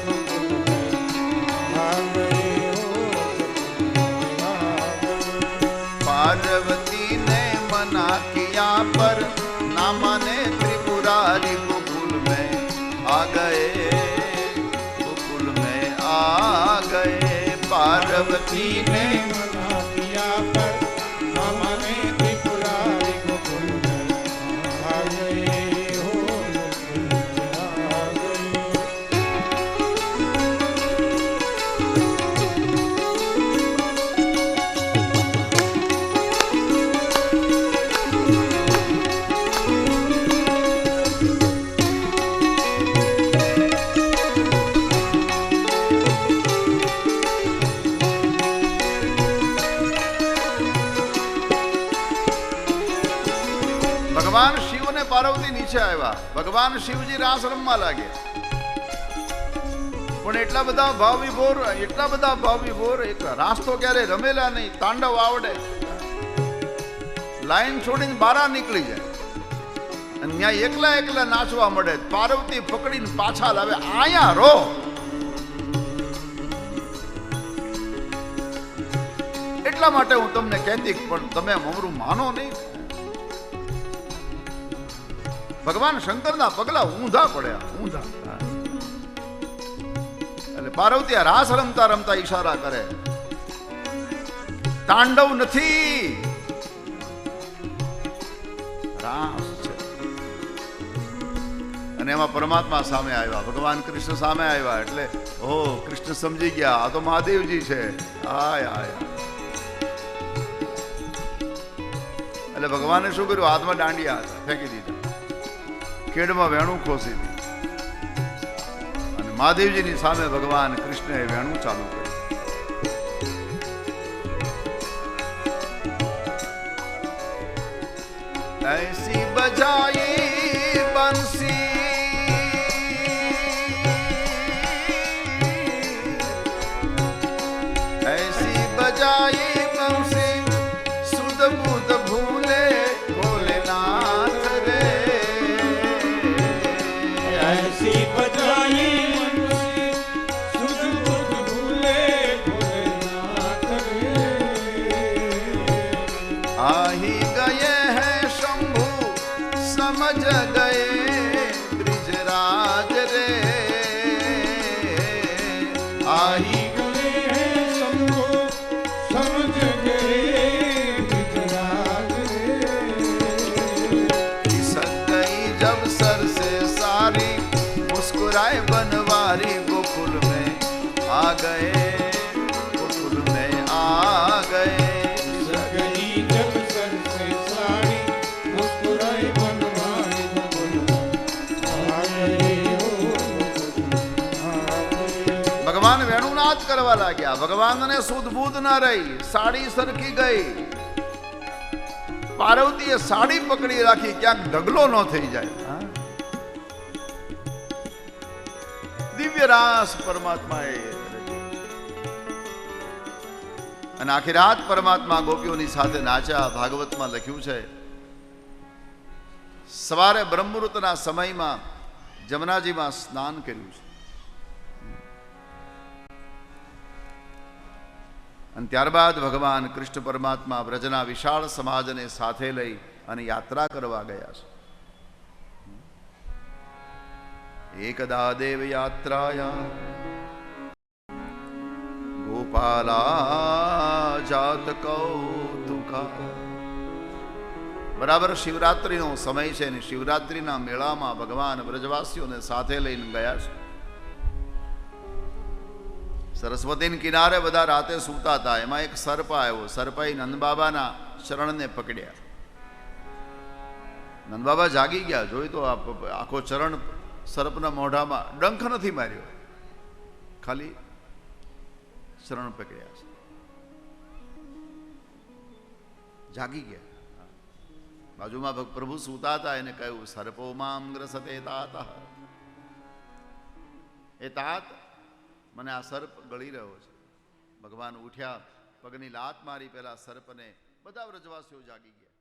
आ गए पार्वती ने मना किया पर ना माने त्रिपुरारी, गोकुल में आ गए, गोकुल में आ गए, पार्वती ने मना किया पर हमने त्रिपुरारी, गोकुल में आ गए हो, गोकुल में आ गए। ભગવાન શિવ અને પાર્વતી નીચે આવ્યા. ભગવાન શિવજી રાસ રમવા લાગે, પણ એટલા બધા ભાવ વિભોર, એક રાસ તો ક્યારે રમેલા નહીં, તાંડવ આવડે, લાઈન છોડીને બારા નીકળી જાય અને ત્યાં એકલા નાચવા મળે. પાર્વતી પકડીને પાછા લાવે, આયા રો. એટલા માટે હું તમને કહેતી, પણ તમે મમરું માનો નહીં. ભગવાન શંકરના પગલા ઊંધા પડ્યા, ઊંધા. એટલે પાર્વતી રાસ રમતા રમતા ઈશારા કરે, તાંડવ નથી, રાસ છે. અને એમાં પરમાત્મા સામે આવ્યા, ભગવાન કૃષ્ણ સામે આવ્યા. એટલે ઓહ, કૃષ્ણ સમજી ગયા, આ તો મહાદેવજી છે. આય એટલે ભગવાને શું કર્યું, હાથમાં દાંડિયા હતા, ફેંકી દીધા, કેડમાં વેણું ખોસી દીધું અને મહાદેવજીની સામે ભગવાન કૃષ્ણએ વેણું ચાલુ કર્યું. ऐसी बजाई बंसी ऐसी बजाई बंसी सुध बुध भूले भोलेनाथ रे आही गए हैं शंभु समझ गए ब्रिजराज रे, आही गए हैं शंभु समझ गए ब्रिजराज रे। खिसक गई जब सर से सारी मुस्कुराए बनवारी गोकुल में आ गए, गोकुल में आ गए। गई जब सर से साड़ी मुस्कुराए बनवारी गोकुल में आ गए हो, आ गए। भगवान वेणुनाथ करवा लाग्या, भगवान ने सुध बूध ना रही, साड़ी सरकी गई। पार्वतीए साड़ी पकड़ी राखी, क्या ढगलो न थई जाए। दिव्य रास परमात्माए અને આખી રાત પરમાત્મા ગોપીઓની સાથે નાચ્યા. ભાગવતમાં લખ્યું છે, સવારે બ્રહ્મમુહૂર્તના સમયમાં જમનાજીમાં સ્નાન કર્યું છે અને ત્યારબાદ ભગવાન કૃષ્ણ પરમાત્મા વ્રજના વિશાળ સમાજને સાથે લઈ અને યાત્રા કરવા ગયા છે. એકદા દેવ યાત્રાયા ગોપાલા જાત કૌતુકા. બરાબર શિવરાત્રીનો સમય છે ને શિવરાત્રીના મેળામાં ભગવાન વ્રજવાસીઓને સાથે લઈને ગયા છે. સરસ્વતીના કિનારે બધા રાતે સૂતા હતા. એમાં એક સર્પ આવ્યો. સર્પાએ નંદબાબાના ચરણને પકડ્યા. નંદબાબા જાગી ગયા. જોઈ તો આખો ચરણ સર્પના મોઢામાં, ડંખ નથી માર્યો, ખાલી ચરણ પકડ્યા છે. જાગી ગયા. બાજુમાં પ્રભુ સૂતા હતા. એને કહ્યું, સર્પો મામ ગ્રસતે તાત, એ તાત મને આ સર્પ ગળી રહ્યો છે. ભગવાન ઉઠ્યા, પગની લાત મારી પેલા સર્પને. બધા વ્રજવાસીઓ જાગી ગયા.